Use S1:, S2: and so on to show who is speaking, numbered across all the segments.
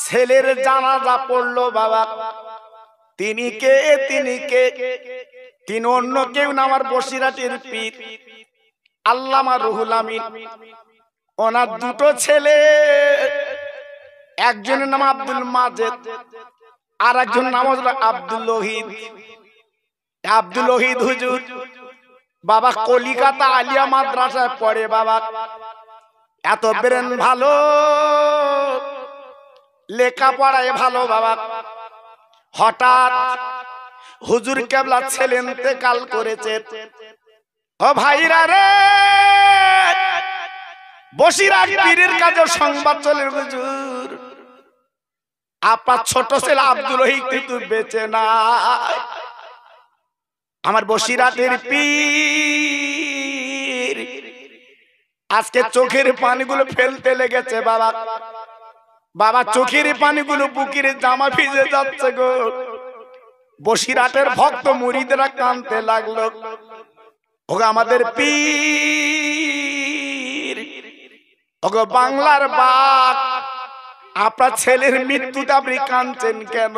S1: ছেলের জানাজা পড়লো বাবা। তিনি কে? তিনি অন্য কেউ না, আমার বসিরহাটের পীর আল্লামা রুহুল আমিন। ওনার দুটো ছেলে, একজনের নাম আব্দুল মাজেদ আর একজন নাম হলো আব্দুল ওহিদ। আব্দুল ওহিদ হুজুর বাবা কলিকাতা আলিয়া মাদ্রাসায় পড়ে বাবা। এত ব্রেন ভালো, লেখাপড়ায় ভালো বাবা। হঠাৎ হুজুর কেবলা ছেলে ইন্তেকাল করেছে। ও ভাইরা রে, বসিরহাট পীরের কাছে সংবাদ চলে, হুজুর আপনার ছোট ছেলে আব্দুল ওহিদ কিন্তু বেঁচে নাই। আমার বসিরহাটের পীর আজকে চোখের পানিগুলো ফেলতে লেগেছে বাবা। বাবা চোখের পানিগুলো বুকের জামা ভিজে যাচ্ছে গো। বসিরহাটের ভক্ত মুরিদরা কাঁদতে লাগলো। ওগো আমাদের পীর, ওগো বাংলার বাপ, আপনার ছেলের মৃত্যুতে আপনি কাঁদছেন কেন?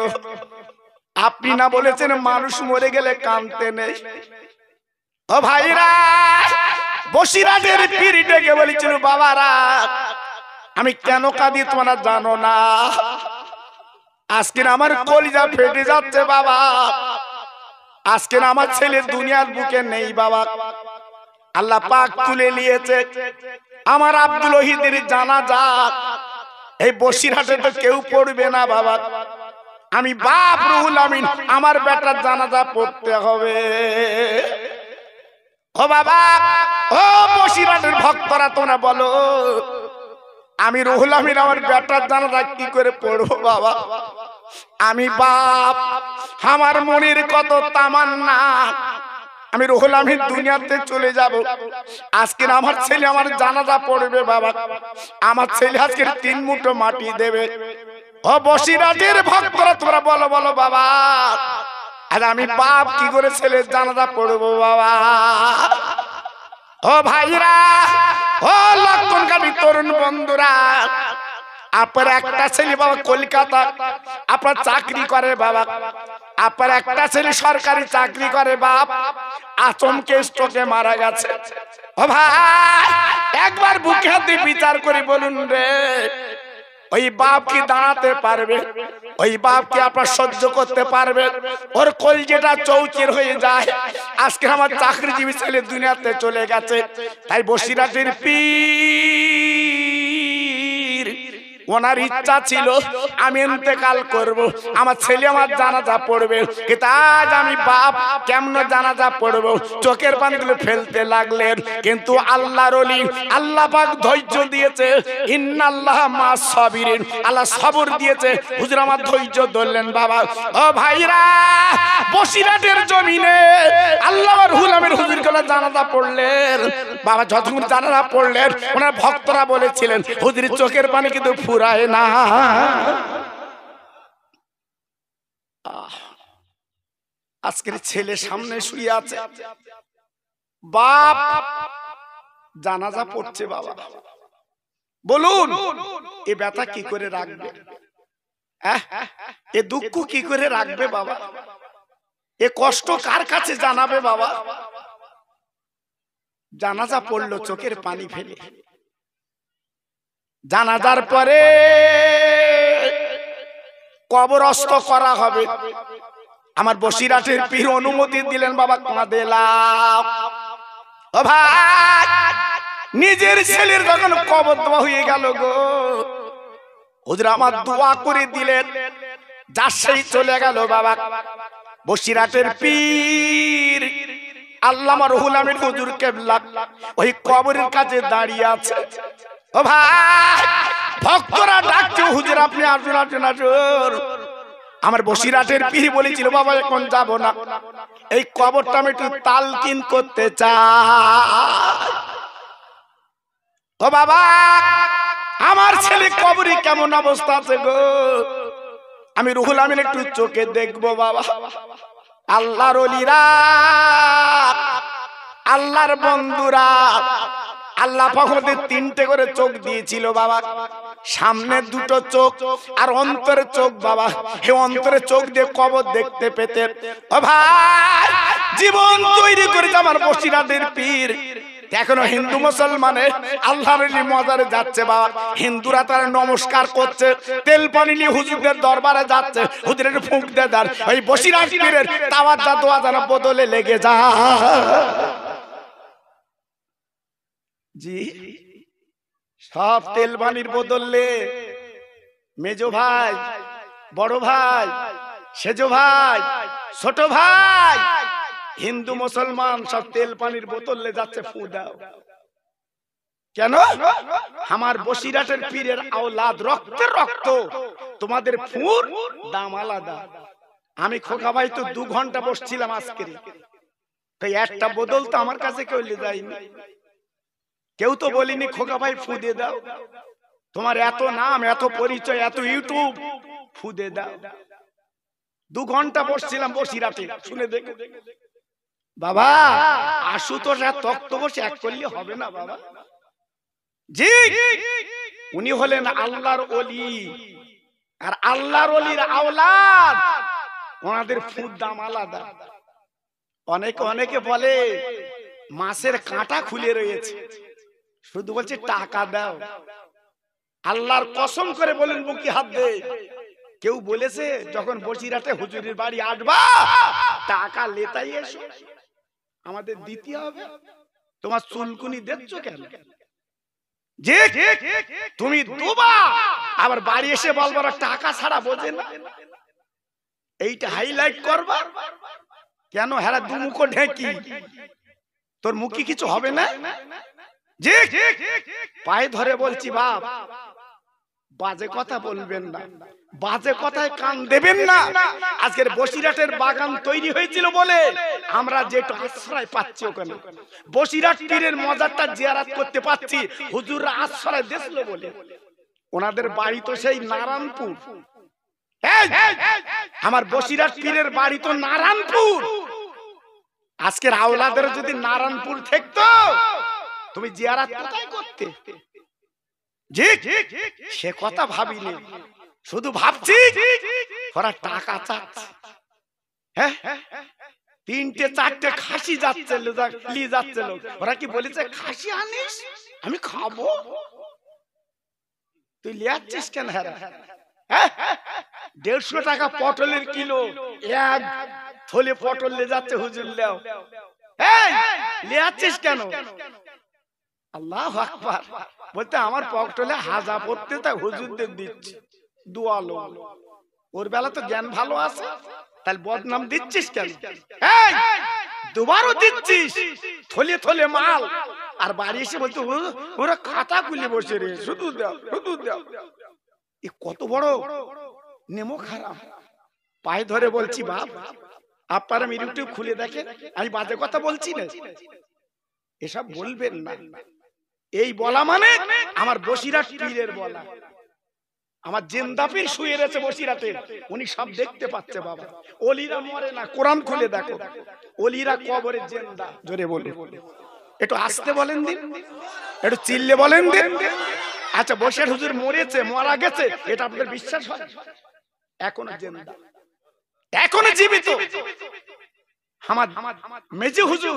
S1: আপনি না বলেছেন মানুষ মরে গেলে কাঁদতে নেই? ও ভাইরা, বসিরহাটের পীর ডেকে বলেছিল, বাবারা আমি কেন কাঁদি তোমরা জানো না। আজকে আমার কলিজা ফেটে যাচ্ছে বাবা। আজকে আমার ছেলে দুনিয়ার বুকে নেই বাবা। আল্লাহ পাক তুলে নিয়েছে আমার আব্দুল ওহিদের জানাজা। এই বসিরহাটে তো কেউ পড়বে না বাবা। আমি বাপ রুহুল আমিন, আমার বেটার জানাজা পড়তে হবে। ও বাবা, ও বসিরহাটের ভক্তরা তোমরা বলো, আমি রুহুল আমিন আমার বেটার জানাজা কি করে পড়বো বাবা? আমি বাপ, আমার মনের কত তামান্না, আমি রুহুল আমিন দুনিয়াতে চলে যাব। আজকে আমার ছেলে আমার জানাজা পড়বে বাবা। আমার ছেলে আজকে 3 মুঠো মাটি দেবে। ও বসিরহাটের ভক্তরা তোমরা বলো বলো বাবা, আর আমি বাপ কি করে ছেলের জানাজা পড়বো বাবা? ও ভাইরা, ও লক্ষণকারী তরুণ বন্ধুরা, আপনার একটা ছেলে বাবা কলকাতা আপনার চাকরি করে বাবা। আপনার একটা ছেলে সরকারি চাকরি করে বাপ, আচমকে স্ট্রোকে মারা গেছে। ও ভাই, একবার বুকে হাত দিয়ে বিচার করে বলুন রে, ওই বাপ কি দাঁড়াতে পারবে? ওই বাপ কি আপনার সহ্য করতে পারবে? ওর কলজেটা চৌচির হয়ে যায়। আজকে আমার চাকরিজীবী ছেলে দুনিয়াতে চলে গেছে। তাই বসিরহাটের পীর ওনার ইচ্ছা ছিল আমি ইন্তেকাল করব, আমার ছেলে আমার জানাজা পড়বে। কিন্তু আজ আমি বাপ কেমন জানাজা পড়ব? চোখের পানিগুলো ফেলতে লাগলেন। কিন্তু আল্লাহর ওলি, আল্লাহ পাক ধৈর্য দিয়েছে। ইন্নাল্লাহ মাস সাবিরিন, আল্লাহ সবর দিয়েছে। হুজুর আমার ধৈর্য ধরলেন বাবা। ও ভাইরা, বসিরহাটের জমিনে আল্লাহ রুহুল আমিন হুজুর গুলো জানাজা পড়লেন বাবা। যতক্ষণ জানাজা পড়লেন ওনার ভক্তরা বলেছিলেন, হুজুরের চোখের পানি কিন্তু ফুরায় না। আজকের ছেলে সামনে শুয়ে আছে, বাপ জানাজা পড়ছে বাবা। বলুন এ ব্যথা কি করে রাখবে? এ দুঃখ কি করে রাখবে বাবা? এ কষ্ট কার কাছে জানাবে বাবা? জানাজা পড়লো চোখের পানি ফেলে। জানাজার পরে কবরস্থ করা হবে। আমার বসিরহাটের পীর অনুমতি দিলেন বাবা, কাঁদেলাম। ও ভাই, নিজের ছেলের যখন কবর দেওয়া হয়ে গেল গো, হুজুর আমার দোয়া করে দিলেন, যার সেই চলে গেল বাবা। বসিরহাটের পীর আল্লামা রুহুল আমিন হুজুর কেবলা ওই কবরের কাছে দাঁড়িয়ে আছে। ও ভাই, ভক্তরা ডাকছে, হুজুর আপনি আসুন আসুন আসুন। আমার বসিরহাটের পীর বলেছিল, বাবা এখন যাব না, এই কবরটা আমি একটু তালকিন করতে চাই। ও বাবা, আমার ছেলে কবরে কেমন অবস্থা আছে গো, আমি রুহুল আমিন একটু চোখে দেখবো বাবা। আল্লাহর ওলিরা, আল্লাহর বন্ধুরা, আল্লাহ পাক ওদের 3টে করে চোখ দিয়েছিল বাবা। সামনে দুটো চোখ আর অন্তরে চোখ বাবা, হে অন্তরে চোখ দিয়ে কবর দেখতে পেতেন। ও ভাই, জীবন তৈরি করেছে আমার বসিরহাটের পীর। এখনো হিন্দু মুসলমানে আল্লাহর মাজারে যাচ্ছে বাবা, হিন্দুরা তারা নমস্কার করছে, তেল পানি নিয়ে হুজুরের দরবারে যাচ্ছে, হুজুরের ফুঁক দিয়ে দেন, ওই বসিরহাট পীরের তাওয়াজ্জুহ দোয়া যেন বদলে লেগে যায়। জি, সব তেল পানির বদলে মেজো ভাই, বড় ভাই, সেজো ভাই, ছোট ভাই, হিন্দু মুসলমান সব তেল পানির বোতলে যাচ্ছে ফু দাও। কেন? আমার বসিরহাটের পীরের আওলাদ, রক্তের রক্ত, তোমাদের ফুর দাম আলাদা। আমি খোকা ভাই তো 2 ঘন্টা বসছিলাম আজকে, তাই একটা বোতল তো আমার কাছে কেউ নিয়ে যায়নি, কেউ তো বলিনি খোকা ভাই ফু দিয়ে দাও, তোমার এত নাম, এত পরিচয়, এত ইউটিউব, ফু দিয়ে দাও। 2 ঘন্টা বসছিলাম বসিরহাটে, শুনে দেখো বাবা। আশুতোষ আর তক্তপোষ এক করলে হবে না বাবা। জি, উনি হলেন আল্লাহর ওলি, আর আল্লাহর ওলির আওলাদ, ওনাদের ফুর দাম আলাদা। অনেকে বলে মাছের কাঁটা খুলে রয়েছে, শুধু বলছে টাকা দাও। আল্লাহর কসম করে বলেন বুকে হাত দে, কেউ বলেছে যখন বসিরহাটে হুজুরের বাড়ি আসবা টাকা লেতাই এসো, আমাদের দিতে হবে? তোমার চুলকুনি দেখছো কেন? যে তুমি দুবা আবার বাড়ি এসে বলবার টাকা ছাড়া বোঝে না, এইটা হাইলাইট করবা কেন? হেরা দুমুখ ঢেকি, তোর মুখে কিছু হবে না? যে পায়ে ধরে বলছি বাপ, বাজে কথা বলবেন না, বাজে কথায় কান দেবেন না। আজকের বসিরহাটের বাগান তৈরি হয়েছিল বলে আমরা যেটা আশ্রয় পাচ্ছি, ওখানে বসিরহাট পীরের মজারটা জিয়ারত করতে পাচ্ছি, হুজুররা আশ্রয় দিয়েছিল বলে। ওনাদের বাড়ি তো সেই নারায়ণপুর, আমার বসিরহাট পীরের বাড়ি তো নারায়ণপুর। আজকের আওলাদের যদি নারায়ণপুর থাকতো, তুমি জিয়ারত কোথায় করতে? জি, সে কথা ভাবিনি, শুধু ভাবছি ওরা টাকা চাচ্ছে। হ্যাঁ, 3-4টে খাসি যাচ্ছে, লোক ওরা কি বলেছে খাসি আনিস আমি খাবো, তুই লিয়াচ্ছিস কেন? হ্যাঁ, 150 টাকা পটলের কিলো, এক থলে পটল লে যাচ্ছে হুজুর লেও, লিয়াচ্ছিস কেন? আল্লাহু আকবার। বলতে আমার পকটলে হাজা পড়তে, তা হুজুরদের দিচ্ছি দুয়ালো। ওর বেলা তো জ্ঞান ভালো আছে, তাহলে বদনাম দিচ্ছিস কেন? দুবারও দিচ্ছিস থলে থলে মাল, আর বাড়ি এসে বলতে ওরা খাতা খুলে বসে রে, শুধু দাও শুধু দাও। এ কত বড় নেমো খারাপ। পায়ে ধরে বলছি বাপ, আপনারা ইউটিউব খুলে দেখেন, আমি বাজে কথা বলছি না, এসব বলবেন না। এই বলা মানে আমার বসিরহাট পীরের বলা। আমার জিন্দা পীর শুয়ে রয়েছে বসিরহাটে, উনি সব দেখতে পাচ্ছে বাবা। ওলিরা মরে না, কোরআন খুলে দেখো, ওলিরা কবরে জিন্দা। জোরে বলে, একটু আসতে বলেন দিন, একটু চিল্লে বলেন দিন। আচ্ছা, বসিরহাট হুজুর মরেছে, মারা গেছে, এটা আপনাদের বিশ্বাস হয়? এখনো জিন্দা, এখনো জীবিত। আমার মেজে হুজুর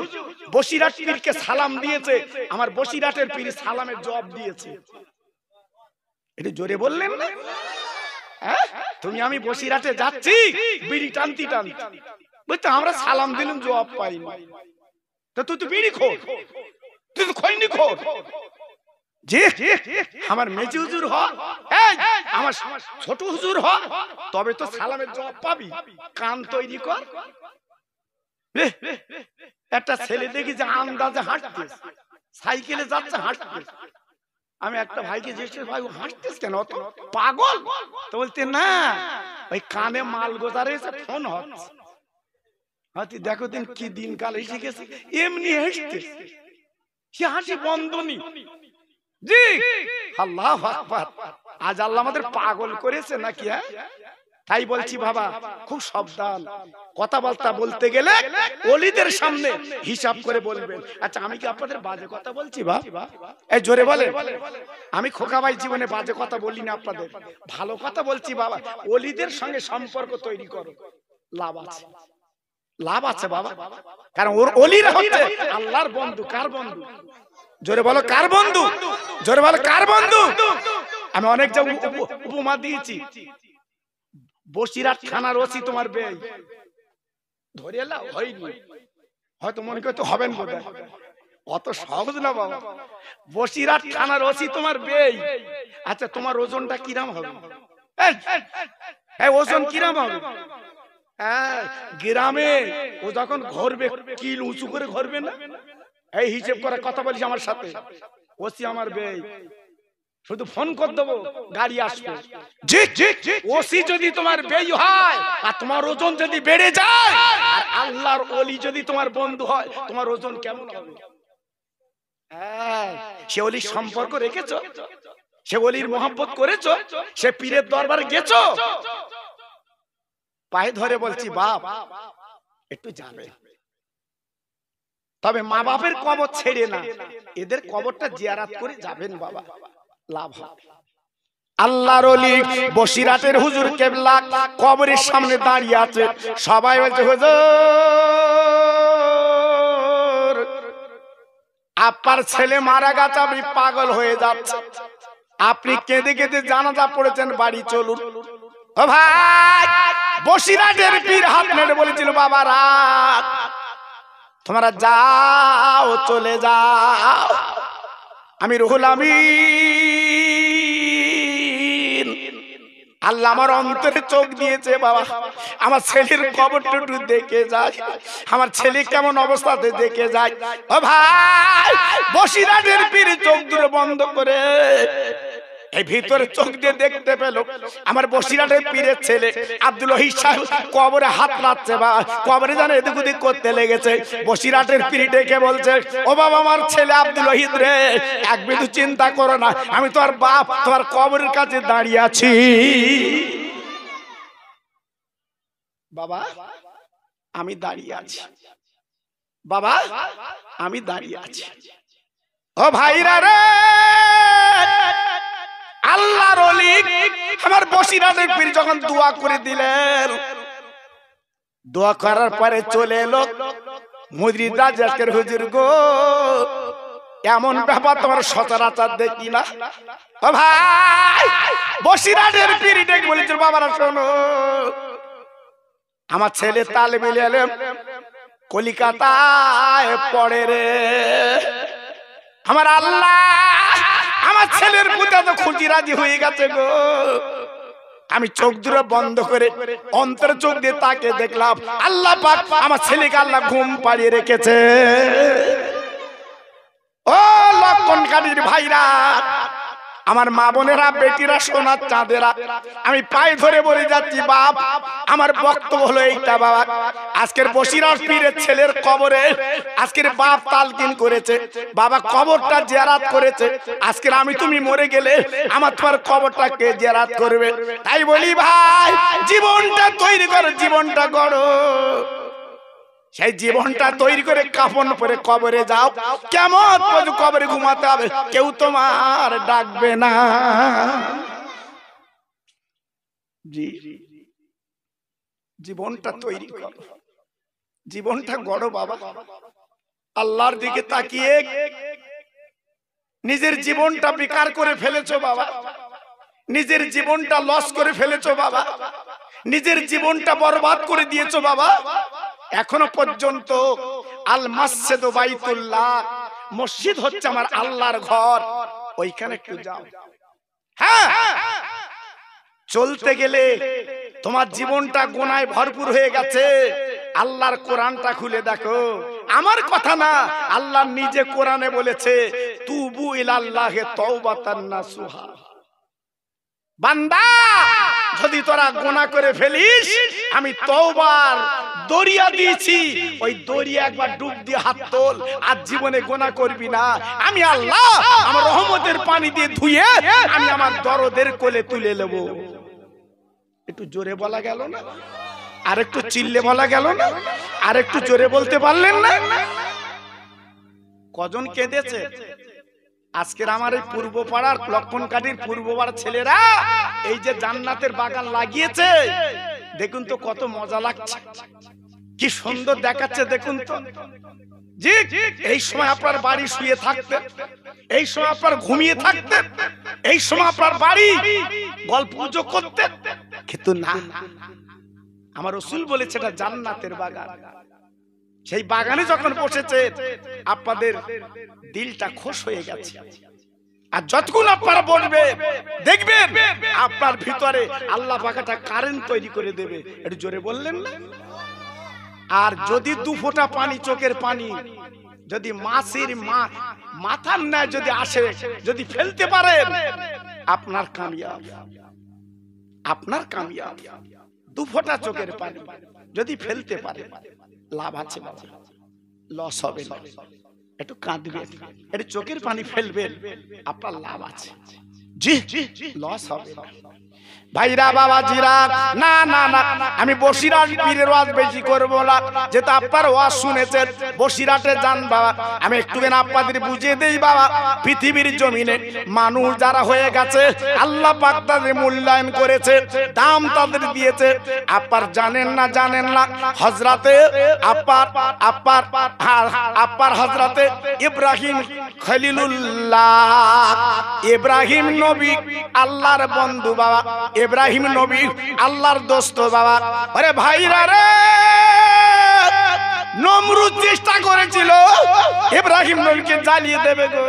S1: বসিরহাট পীরকে সালাম দিয়েছে, আমার বসিরহাটের পীর সালামের জবাব দিয়েছে। এটা জোরে বললেন না? তুমি আমি বসিরহাটে যাচ্ছি, বিড়ি টানতি টানতি, বুঝতে আমরা সালাম দিলাম, জবাব পাইনি। তো তুই তো বিড়ি খোর, তুই তো খৈনি খোর। যে আমার মেজে হুজুর হ, আমার ছোট হুজুর হ, তবে তো সালামের জবাব পাবি। কান তৈরি কর। একটা ছেলে দেখি যে আন্দাজে হাঁটতেছে, সাইকেলে যাচ্ছে হাঁটতেছে। আমি একটা ভাইকে জিজ্ঞেস, ভাই হাঁটতেছ কেন, অত পাগল? তো বলতে না, ওই কানে মাল গোজা রয়েছে, ফোন হচ্ছে। হাতি দেখো দিন কি দিন কাল এসে গেছে, এমনি হাসতে, সে হাসি বন্ধ নি। জি, আল্লাহু আকবার। আজ আল্লাহ আমাদের পাগল করেছে নাকি? তাই বলছি বাবা খুব সাবধান, কথাবার্তা বলতে গেলে ওলিদের সামনে হিসাব করে বলবেন। আচ্ছা আমি কি আপনাদের বাজে কথা বলছি বাবা? এই জোরে বলেন। আমি খোকা ভাই জীবনে বাজে কথা বলি না, আপনাদের ভালো কথা বলছি বাবা। ওলিদের সঙ্গে সম্পর্ক তৈরি করো, লাভ আছে, লাভ আছে বাবা। কারণ ওর ওলিরা হচ্ছে আল্লাহর বন্ধু। কার বন্ধু? জোরে বলো কার বন্ধু? জোরে বলো কার বন্ধু? আমি অনেক জায়গায় উপমা দিয়েছি। বসিরহাট থানার ওসি তোমার বেই ধরে এলা হয়নি, হয়তো মনে করতে হবেন বোধহয়, অত সহজ না বাবা। বসিরহাট থানার ওসি তোমার বেই। আচ্ছা তোমার ওজনটা কিরাম হবে? ওজন কিরাম হবে? গ্রামে ও যখন ঘরবে কিল উঁচু করে ঘরবে না, এই হিসেব করে কথা বলিস আমার সাথে। ওসি আমার বেই, শুধু ফোন করে দেবো, গাড়ি আসবে। ওসি যদি তোমার বেই হয় আর তোমার ওজন যদি বেড়ে যায়, আর আল্লাহর ওলি যদি তোমার বন্ধু হয়, তোমার ওজন কেমন হবে? সে ওলির সম্পর্ক রেখেছো, সে ওলির মোহাব্বত করেছো, সে পীরের দরবারে গেছো, পায়ে ধরে বলছি বাপ একটু যাবে। তবে মা বাপের কবর ছেড়ে না, এদের কবরটা জিয়ারত করে যাবেন বাবা, লাভ হবে। আল্লাহর ওলি বসিরহাটের হুজুর কেবলা কবরের সামনে দাঁড়িয়ে আছে। সবাই বলছে হুজুর আপনার ছেলে মারা গেছে, আপনি পাগল হয়ে যাচ্ছে, আপনি কেঁদে কেঁদে জানাজা পড়েছেন, বাড়ি চলুন। ও ভাই, বসিরহাটের পীর হাত নেড়ে বলেছিল বাবা রাত তোমরা যাও, চলে যাও, আমি রুহুল আমিন, আল্লাহ আমার অন্তরে চোখ দিয়েছে বাবা, আমার ছেলের কবরটা একটু দেখে যায়, আমার ছেলে কেমন অবস্থাতে দেখে যায়। ও ভাই, বসিরহাটের পীর চোখ দুটো বন্ধ করে এই ভিতরে চোখ দিয়ে দেখতে পেল আমার বসিরহাটের পীরের ছেলে আব্দুল ওহীদ সাহেব কবরে হাত রাখছে, বা কবরে যেন এদিক ওদিক করতে লেগেছে। বসিরহাটের পীর ডেকে বলছে, ও বাবা আমার ছেলে আব্দুল ওহীদ রে, এক বিন্দু চিন্তা করো না, আমি তোমার বাপ তোমার কবরের কাছে দাঁড়িয়ে আছি। বাবা আমি দাঁড়িয়ে আছি, বাবা আমি দাঁড়িয়ে আছি। ও ভাইরা রে, আল্লাহর ওলি আমার বসিরহাটের পীর যখন দোয়া করে দিলেন, দোয়া করার পরে চলে এলো মুরিদ রাজাকের হুজুর গো, এমন ব্যাপার তোমার সচরাচর দেখি না। ও ভাই, বসিরহাটের পীর ডেকে বলেছিল বাবারা শোনো, আমার ছেলে তালেবে ইলম কলিকাতায় পড়ে রে, আমার আল্লাহ আমার ছেলের পুতা তো খুঁজি রাজি হয়ে গেছে গো। আমি চোখ দুটো বন্ধ করে অন্তর চোখ দিয়ে তাকে দেখলাম, আল্লাহ পাক আমার ছেলেকে আল্লাহ ঘুম পাড়িয়ে রেখেছে। ও লক্ষণ কাঠীর ভাইরা, আমার মা বোনেরা, বেটিরা, সোনার চাঁদেরা, আমি পায়ে ধরে বলে যাচ্ছি বাপ, আমার বক্তব্য হলো এইটা বাবা, আজকের বসিরহাট পীরের ছেলের কবরে আজকের বাপ তালকিন করেছে, বাবা কবরটা জিয়ারত করেছে, আজকের আমি তুমি মরে গেলে আমার তোমার কবরটা কে জিয়ারত করবে? তাই বলি ভাই, জীবনটা তৈরি করো, জীবনটা গড়ো, সেই জীবনটা তৈরি করে কাফন পরে কবরে যাও, কেমন কবরে ঘুমাতে হবে, কেউ তোমার ডাকবে না। জি, জীবনটা তৈরি করো, জীবনটা গড়ো বাবা। আল্লাহর দিকে তাকিয়ে নিজের জীবনটা বেকার করে ফেলেছো বাবা, নিজের জীবনটা লস করে ফেলেছো বাবা, নিজের জীবনটা বরবাদ করে দিয়েছো বাবা। এখনো পর্যন্ত আল মসজিদ বাইতুল্লাহ, মসজিদ হচ্ছে আমার আল্লাহর ঘর, ওইখানে একটু যাও। হ্যাঁ, চলতে গেলে তোমার জীবনটা গুনাহে ভরপুর হয়ে গেছে, আল্লাহর কোরআনটা খুলে দেখো, আমার কথা না, আল্লাহ নিজে কোরআনে বলেছে তুবু ইলাল্লাহি তাওবাতান নাসুহা, বান্দা যদি তোরা গুনাহ করে ফেলিস, আমি তওবার দরিয়া দিয়েছি, ওই দরিয়া একবার ডুব দিয়ে হাত তোল, আর জীবনে গুনাহ করবি না, আমি আল্লাহ আমার রহমতের পানি দিয়ে ধুয়ে আমি আমার দরদের কোলে তুলে নেব। একটু জোরে বলা গেল না? আর একটু চিল্লে বলা গেল না? আর একটু জোরে বলতে পারলেন না? কজন কেঁদেছে আজকের আমার এই পূর্ব পাড়ার লক্ষণকাঠির পূর্ব পাড়ার ছেলেরা এই যে জান্নাতের বাগান লাগিয়েছে, দেখুন তো কত মজা লাগছে, কি সুন্দর দেখাচ্ছে দেখুন তো। জি, এই সময় আপনার বাড়ি শুয়ে থাকতেন, এই সময় আপনার ঘুমিয়ে থাকতেন, এই সময় আপনার বাড়ি গল্প গুজব করতেন, কিন্তু না, আমার রাসূল বলেছে এটা জান্নাতের বাগান। সেই বাগানে যখন বসেছে আপনাদের দিলটা খুশ হয়ে গেছে। আর যতক্ষণ আপনারা বলবে দেখবেন আপনার ভিতরে আল্লাহ পাক একটা কারেন্ট তৈরি করে দেবে। একটু জোরে বললেন না? আর যদি দু ফোঁটা পানি, চোখের পানি যদি মাছের মাথার ন্যায় যদি আসে, যদি ফেলতে পারেন, আপনার কামিয়াব, আপনার কামিয়াব। দু ফোঁটা চোখের পানি যদি ফেলতে পারেন, লাভ আছে, লস হবে না। একটু কাঁদবেন, একটু চোখের পানি ফেলবেন, আপনার লাভ আছে। জি, লস হবে না। ভাইরা বাবাজিরা, না না না, আমি বসিরহাট পীরের ওয়াজ বেশি করবো না, যেটা আপনার ওয়াজ শুনেছেন বসিরহাটে যান বাবা। আমি একটুখানি আপনাদের বুঝিয়ে দেই বাবা, পৃথিবীর জমিনে মানুষ যারা হয়ে গেছে আল্লাহ পাক তাদের মূল্যায়ন করেছে, দাম তাদের দিয়েছে। আপনার জানেন না, জানেন না, হযরতে আপার হযরতে ইব্রাহিম খলিলুল্লাহ, ইব্রাহিম নবী আল্লাহর বন্ধু বাবা, ইব্রাহিম নবী আল্লাহর দোস্ত বাবা। আরে ভাইরা রে, নমরুদ চেষ্টা করেছিল ইব্রাহিম নবীকে জ্বালিয়ে দেবে গো,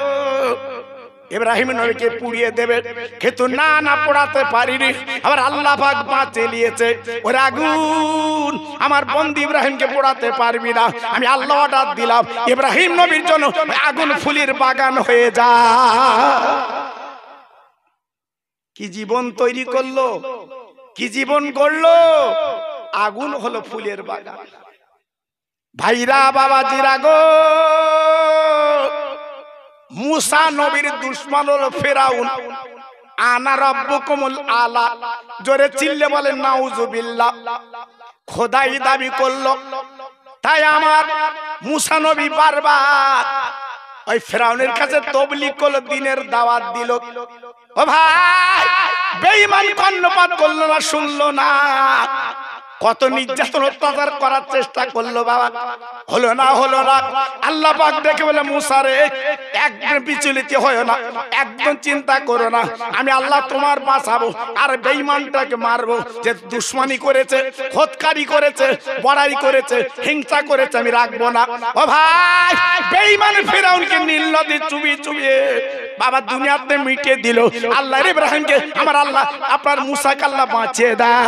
S1: ইব্রাহিম নবীকে পুড়িয়ে দেবে, কিন্তু না না, পোড়াতে পারিনি। আবার আল্লাহ পাক বাঁচিয়ে নিয়েছে। ওর আগুন আমার বন্ধু ইব্রাহিমকে পোড়াতে পারবি না। আমি আল্লাহ অর্ডার দিলাম ইব্রাহিম নবীর জন্য আগুন ফুলের বাগান হয়ে যা। কি জীবন তৈরি করলো, কি জীবন গড়লো, আগুন হলো ফুলের বাগান। ভাইরা বাবাজিরা গো, মুসা নবীর দুশমন হলো ফেরাউন। আনা রাব্বুকুমুল আলা, জোরে চিল্লে বলেন নাউজুবিল্লাহ। খোদাই দাবি করলো, তাই আমার মুসা নবী বারবার ওই ফেরাউনের কাছে তবলিগ করলো, দিনের দাওয়াত দিল। ও ভাই, বেঈমান কর্ণপাত করলো না, শুনলো না, কত নির্যাতন অত্যাচার করার চেষ্টা করলো বাবা, হলো না, হলো না। আল্লাহ পাক দেখে বলে, মুসা রে, একদম বিচলিত হয়ো না, একদম চিন্তা করো না, আমি আল্লাহ তোমার বাঁচাবো। আর বেঈমানটাকে মারবো, যে দুশমনি করেছে, খোদকারি করেছে, বড়াই করেছে, হিংসা করেছে, আমি রাখবো না। ও ভাই, বেঈমান ফিরাউনকে নীল নদী চুবিয়ে চুবিয়ে বাবা দুনিয়াতে মিটে দিল। আল্লাহ ইব্রাহিমকে, আমার আল্লাহ আপনার মুসাকে আল্লাহ বাঁচিয়ে দেয়।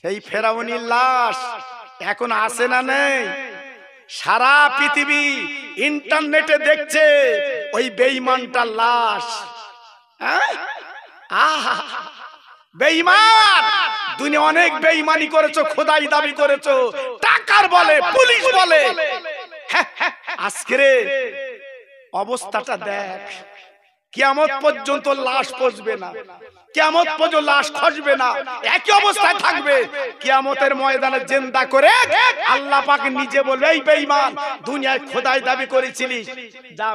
S1: সেই ফেরাউনের লাশ এখন আছে না নেই? সারা পৃথিবী ইন্টারনেটে দেখছে ওই বেঈমানটার লাশ। বেঈমান, দুনিয়া অনেক বেঈমানি করেছো, খোদাই দাবি করেছো, টাকার বলে, পুলিশ বলে। আজকের অবস্থাটা দেখ, কিয়ামত পর্যন্ত লাশ পচবে না, কিয়ামত পর্যন্ত লাশ খসবে না, একই অবস্থায় থাকবে। কিয়ামতের ময়দানে জিন্দা করে আল্লাহ পাক নিজে বলবে, এই বেঈমান, দুনিয়ায় খোদাই দাবি করেছিলিস, যা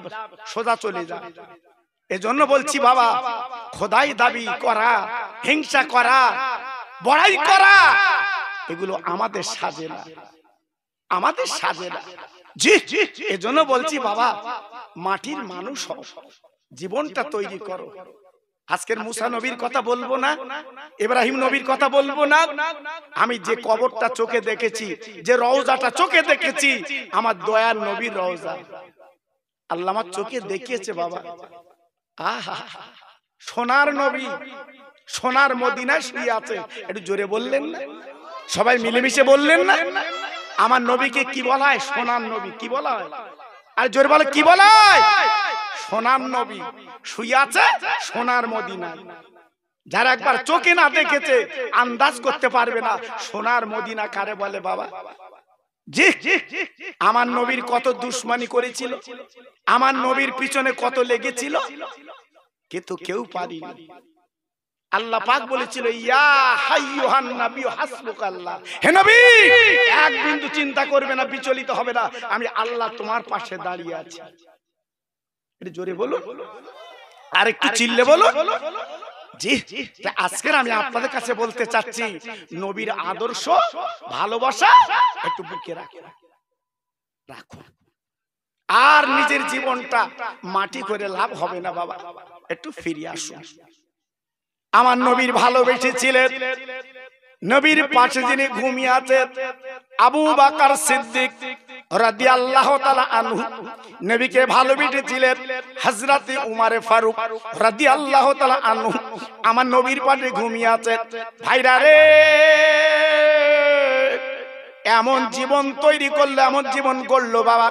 S1: সোজা চলে যা। এজন্য বলছি বাবা, খোদাই দাবি করা, হিংসা করা, বড়াই করা, এগুলো আমাদের সাজে না, আমাদের সাজে না। জি, এজন্য বলছি বাবা, মাটির মানুষ হও, জীবনটা তৈরি করো। আজকের মুসা নবীর কথা বলবো না, ইব্রাহিম নবীর কথা বলবো না, আমি যে কবরটা চোখে দেখেছি, যে রওজাটা চোখে দেখেছি, আমার দয়ার নবীর রওজা আল্লাহ আমার চোখে দেখিয়েছে বাবা। আহা, সোনার নবী, সোনার মদিনায় শুয়ে আছে। একটু জোরে বললেন না? সবাই মিলেমিশে বললেন না? আমার নবীকে কি বলা হয়? সোনার নবী। কি বলা হয়? আর জোরে বলে, কি বলা হয়? সোনার নবী শুয়ে আছে সোনার মদিনায়। যারা একবার চোখে না দেখেছে আন্দাজ করতে পারবে না সোনার মদিনা কারে বলে বাবা। জি, আমার নবীর কত দুশমনি করেছিল, আমার নবীর পিছনে কত লেগেছিল, কিন্তু কেউ পারেনি। আল্লাহ পাক বলেছিল ইয়া হাইয়ুহান নবী হাসবুকাল্লাহ, হে নবী এক বিন্দু চিন্তা করবে না, বিচলিত হবে না, আমি আল্লাহ তোমার পাশে দাঁড়িয়ে আছি। এটা জোরে বলো, আর একটু চিল্লে বলো। জি, আজকের আমি আপনাদের কাছে বলতে চাচ্ছি, নবীর আদর্শ ভালোবাসা একটু বুকে রাখুন, আর নিজের জীবনটা মাটি করে লাভ হবে না বাবা, একটু ফিরে আসুন। আমার নবীর ভালোবেসেছিলেন, নবীর পাশে যিনি ঘুমিয়ে আছেন আবু বকর সিদ্দিক রাদিয়াল্লাহু তাআলা আনহু, নবীকে ভালোবেসেছিলেন হযরত উমর ফারুক রাদিয়াল্লাহু তাআলা আনহু, আমার নবীর পাশে ঘুমিয়ে আছেন। ভাইরা রে, এমন জীবন তৈরি করলো, এমন জীবন গড়লো বাবা,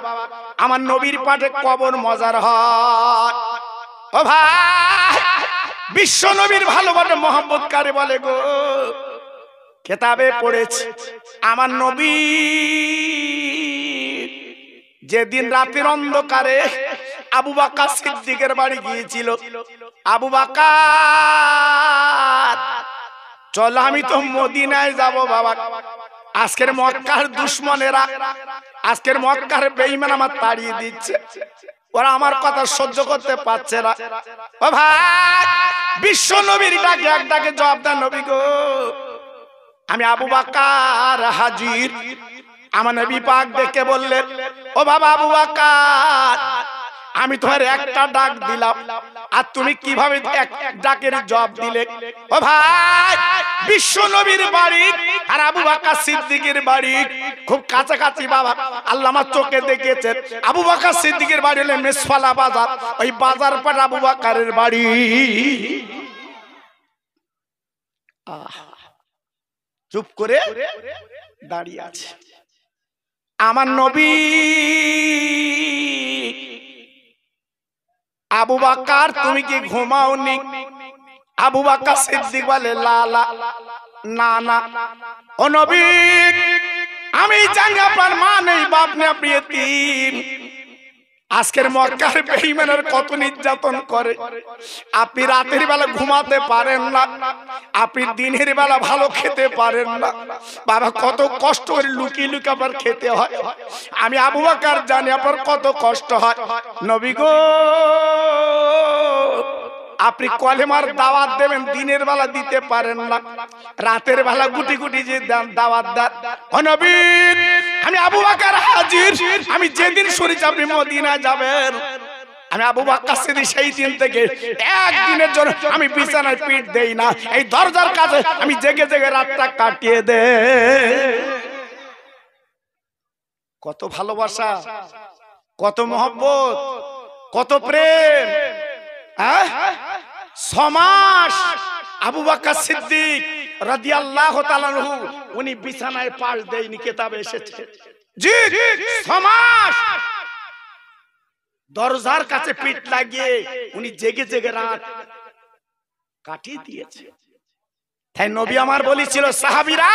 S1: আমার নবীর পাশে কবর মজার হয়। ও ভাই, বিশ্ব নবীর ভালোবাসা মোহাম্মদ কারে বলে গো? কিতাবে পড়েছি আমার নবী যেদিন রাতের অন্ধকারে আবু বকর সিদ্দিকের বাড়ি গিয়েছিল, আবু বকর চলো আমি তো মদিনায় যাব বাবা, আজকের মক্কার দুশমনেরা, আজকের মক্কার বেঈমান আমার তাড়িয়ে দিচ্ছে, ওরা আমার কথা সহ্য করতে পারছে না। ও ভাই, বিশ্ব নবীর ডাকে এক ডাকে জবাব দেন, নবী গো আমি আবু বকর হাজির। আমার নবী পাক দেখে বললেন, ও বাবা আবু বকর, আমি তোমার একটা ডাক দিলাম আর তুমি কিভাবে এক ডাকের জবাব দিলে? ও ভাই, বিশ্ব নবীর বাড়ি আর আবু বকর সিদ্দিকের বাড়ি খুব কাছাকাছি বাবা, আল্লাহ আমার চোখে দেখেছেন। আবু বকর সিদ্দিকের বাড়ি হলো মেসফালা বাজার, ওই বাজার পর আবু বকরের বাড়ি। চুপ করে দাঁড়িয়ে আছে আমার নবী। আবু বকর তুমি কি ঘুমাওনি? আবু বকর সিদ্দিক বলে লা লা, না না, ও নবী আমি জানি আপনার মা নেই, বাপ নেই, আপনি এতিম। আজকের মক্কার বেঈমানের কত নির্যাতন করে, আপনি রাতের বেলা ঘুমাতে পারেন না, আপনি দিনের বেলা ভালো খেতে পারেন না বাবা, কত কষ্ট করে লুকিয়ে লুকিয়ে আপনার খেতে হয়। আমি আবু বকর জানি আপনার কত কষ্ট হয়। নবী গো আপনি কলেমার দাওয়াত দেবেন, দিনের বেলা দিতে পারেন না, রাতের বেলা গুটি গুটি যে দাওয়াত দেন। ও নবী আমি আবু বকর হাজির, আমি যেদিন শুনেছি আপনি মদিনা যাবেন, আমি আবু বকর সিদ্দিক সেই দিন থেকে একদিনের জন্য আমি বিছানায় পিঠ দেই না, এই দরজার কাছে আমি জেগে জেগে রাতটা কাটিয়ে দেই। কত ভালোবাসা, কত মহব্বত, কত প্রেম। 6 মাস আবু বকর সিদ্দিক রাদিয়াল্লাহু তাআলা আনহু উনি বিছানায় পাশ দেয়নি, কিতাবে এসেছে। জি 6 মাস দরজার কাছে পিঠ লাগিয়ে উনি জেগে জেগে রাত কাটিয়ে দিয়েছে। তাই নবী আমার বলেছিল, সাহাবীরা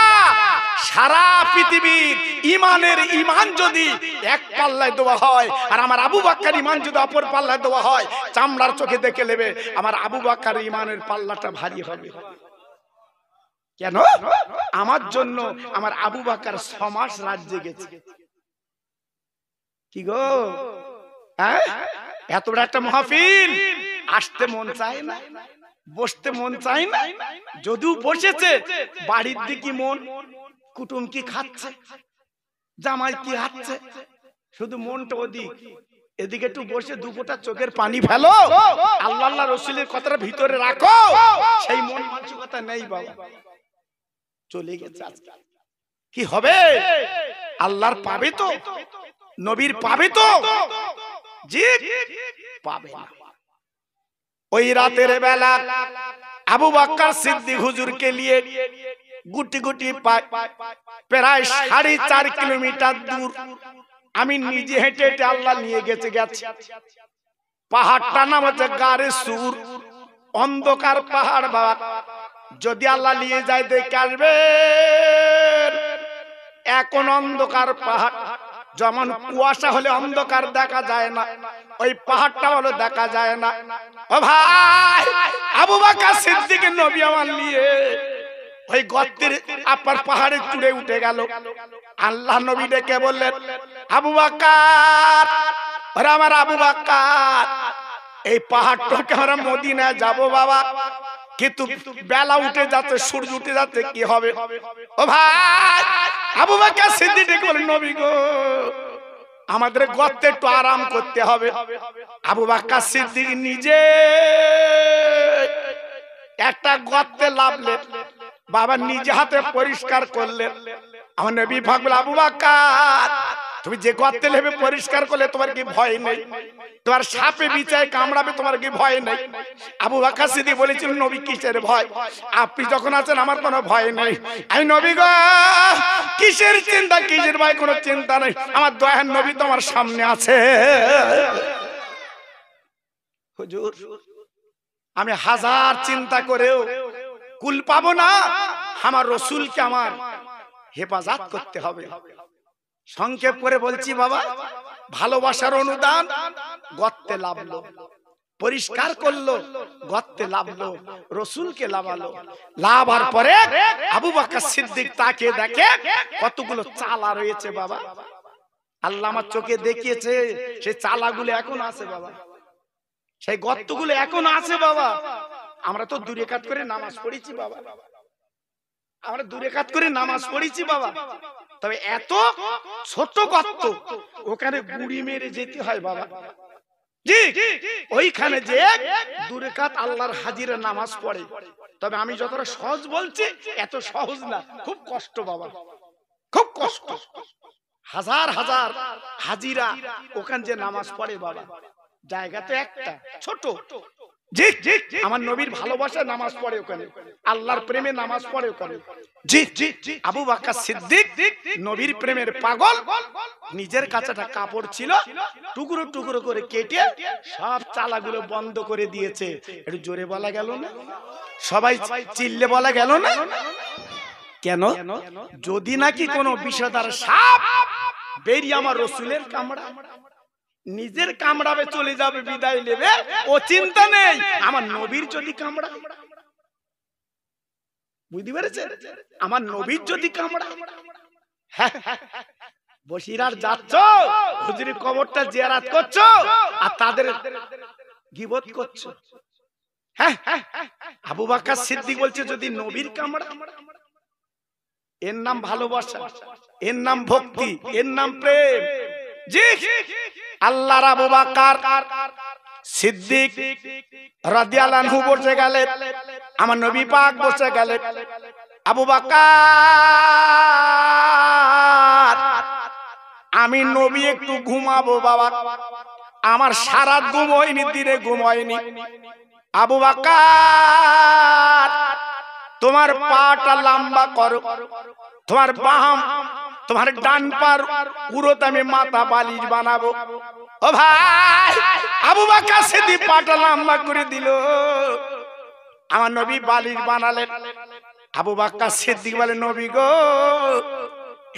S1: সারা পৃথিবীর ইমানের ইমান যদি এক পাল্লায় দেওয়া হয় আর আমার আবু বকর ইমান যদি অপর পাল্লায় দেওয়া হয়, চামড়ার চোখে দেখে নেবে আমার আবু বকর ইমানের পাল্লাটা ভারী হবে। কেন? আমার জন্য আমার আবু বকর 6 মাস রাত জেগেছে। কি গো, এত বড় একটা মাহফিল, আসতে মন চায় না, বসতে মন চায় না, যদিও বসেছে বাড়ির দিকে মন, কুটুম কি খাচ্ছে, জামাই কি খাচ্ছে, শুধু মনটা ওদিক, এদিকে একটু বসে দুপোটা চোখের পানি ফেলো, আল্লাহ আল্লাহ রাসূলের কথাটা ভিতরে রাখো, সেই মন মানসিকতা নেই বাবা, চলে গেছে। কি হবে? আল্লাহর পাবে তো, নবীর পাবে তো? জি পাবে না। ওই রাতের বেলা আবু বকর সিদ্দিক হুজুরকে নিয়ে গুটি গুটি প্রায় 4.5 কিলোমিটার দূর আমি নিজে হেঁটে হেঁটে আল্লাহ নিয়ে গেছে। পাহাড়টা নাম হচ্ছে গারে সুর, অন্ধকার পাহাড় বাবা, যদি আল্লাহ নিয়ে যায় দেখে আসবে। এখন অন্ধকার পাহাড়, যেমন কুয়াশা হলে অন্ধকার দেখা যায় না, ওই পাহাড়টা হলো দেখা যায় না। ও ভাই, আবু বকর সিদ্দিক নবী আমার নিয়ে ওই গর্তের আপার পাহাড়ে চূড়ে উঠে গেল। আল্লাহ নবী ডেকে বললেন, আবু বকর, আরে আমার আবু বকর, এই পাহাড়টাকে আমরা মদিনায় যাব বাবা, কিন্তু বেলা উঠে যাচ্ছে, সূর্য উঠে যাচ্ছে, কি হবে? ও ভাই, আবু বকর সিদ্দিক ডেকে বলেন, নবী গো, আমাদের গর্তে একটু আরাম করতে হবে। আবু বকর সিদ্দিক নিজে একটা গর্তে নামলেন, বাবা নিজে হাতে পরিষ্কার করলেন। আমার নবী ভাবলেন, আবু বকর, তুমি যে গর্তে নেবে পরিষ্কার করলে তোমার কি ভয় নেই? তোমার সাপে বিছায় কামড়াবে, তোমার কি ভয় নেই? আবু বকর সিদ্দিক বলেছিল, নবী কিসের ভয়? আপনি যখন আছেন আমার কোনো ভয় নেই। আমি নবী গো, কিসের চিন্তা, কিসের ভয়? কোনো চিন্তা নেই, আমার দয়ার নবী তো আমার সামনে আছে। হুজুর, আমি হাজার চিন্তা করেও কুল পাবো না, আমার রসুলকে আমার হেফাজত করতে হবে। সংক্ষেপ করে বলছি বাবা, ভালোবাসার অনুদান গর্তে লাভলো, পরিষ্কার করলো, গর্তে লাভলো, রসুলকে লাভালো। লাভার পরে আবু বকর সিদ্দিক তাকে দেখে কতগুলো চালা রয়েছে বাবা, আল্লাহ আমার চোখে দেখিয়েছে, সেই চালাগুলো এখন আছে বাবা, সেই গর্তগুলো এখন আছে বাবা। আমরা তো দূরে কাত করে নামাজ পড়েছি বাবা, আমরা দূরে কাত করে নামাজ পড়েছি বাবা, তবে এত ছোট গর্ত, ওখানে গুড়ি মেরে যেতে হয় বাবা। জি, ওইখানে যে দূরে কাত আল্লাহর হাজিরা নামাজ পড়ে। তবে আমি যতটা সহজ বলছি, এত সহজ না, খুব কষ্ট বাবা, খুব কষ্ট। হাজার হাজার হাজিরা ওখানে যে নামাজ পড়ে বাবা, জায়গা তো একটা ছোট। জি, আমার নবীর ভালোবাসা নামাজ পড়ে ওখানে, আল্লাহর প্রেমে নামাজ পড়ে ওখানে। জি, আবু বকর সিদ্দিক নবীর প্রেমের পাগল, নিজের কাছে একটা কাপড় ছিল, টুকরো টুকরো করে কেটে সব চালাগুলো বন্ধ করে দিয়েছে। একটু জোরে বলা গেল না? সবাই চিল্লে বলা গেল না? কেন? যদি নাকি কোনো বিষধর সাপ বেরিয়ে আমার রসুলের কামড়া, নিজের কামড়াবে, চলে যাবে, বিদায় নেবে, ও চিন্তা নেই। আমার নবীর যদি কামড়া, বুঝতে পেরেছে? আমার নবীর যদি কামড়া, বসিরহাট যাচ্ছ, হুজুরের কবরটা জিয়ারত করছো, আর তাদের গীবত করছো। হ্যাঁ, আবু বকর সিদ্দিক বলছে, যদি নবীর কামড়া, এর নাম ভালোবাসা, এর নাম ভক্তি, এর নাম প্রেম। জি, আল্লাহর আবু বকর সিদ্দিক রাদিয়াল্লাহু আনহু বসে গেলেন, আমার নবী পাক বসে গেলেন। আবু বকর, আমি নবী একটু ঘুমাবো বাবা, আমার সারা ঘুম হয়নি, দিনে ঘুম হয়নি। আবু বকর, তোমার পাটা লম্বা করো, তোমার বাম, তোমার ডান পার উড়োতে আমি মাথা বালিশ বানাবো। ও ভাই, আবু বকর সিদ্দিক পাটা লম্বা করে দিল, আমার নবী বালিশ বানালেন। আবু বকর সিদ্দিক বলে, নবী গো,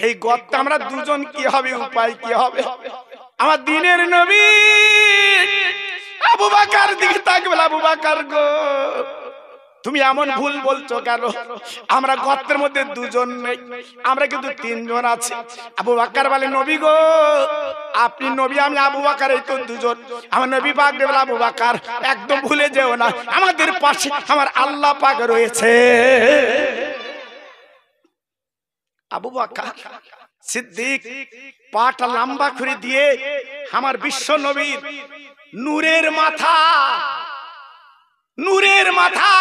S1: এই গর্তে আমরা দুজন কি হবে, উপায় কি হবে? আমার দিনের নবী আবু বকর দিকে তাকিয়ে বলে, আবু বকর গো, তুমি এমন ভুল বলছো কেন? আমরা গর্তের মধ্যে দুজন নেই, আমরা কিন্তু তিনজন আছি। আবু বকর বলে, নবী গো, আপনি নবী, আমি আবু বকর, এই তো দুজন। আমার নবী পাক বলে, আবু বকর একদম ভুলে যেও না, আমাদের পাশে আমার আল্লাহ পাক রয়েছে। আবু বকর সিদ্দিক পাটা লম্বা করে দিয়ে আমার বিশ্ব নবীর নূরের মাথা, নূরের মাথা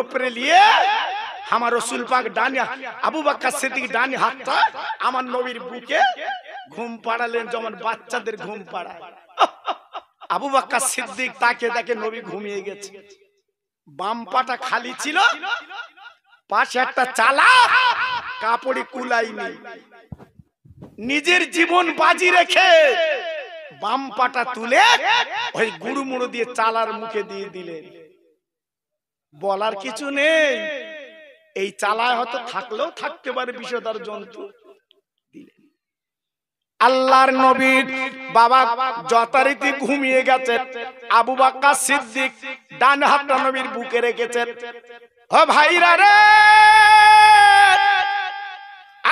S1: উপরে নিয়ে আমার রসুল পাক ডানে, আবু বকর সিদ্দিক ডানে হাতটা আমার নবীর বুকে ঘুম পাড়ালেন, যেমন বাচ্চাদের ঘুম পাড়ায়। আবু বকর সিদ্দিক তাকে দেখে নবী ঘুমিয়ে গেছে, বাম পাটা খালি ছিল, পাশে একটা চালা, কাপড়ে কুলাইনি, নিজের জীবন বাজি রেখে বাম পাটা তুলে ওই গুড়ুমুড়ো দিয়ে চালার মুখে দিয়ে দিলেন। বলার কিছু নেই, এই চালায় হয়তো থাকলেও থাকতে পারে বিষধর জন্তু, দিলেন। আল্লাহর নবী বাবা যথারীতি ঘুমিয়ে গেছেন। আবু বকর সিদ্দিক ডান হাতটা নবীর বুকে রেখেছেন। ও ভাইরা রে,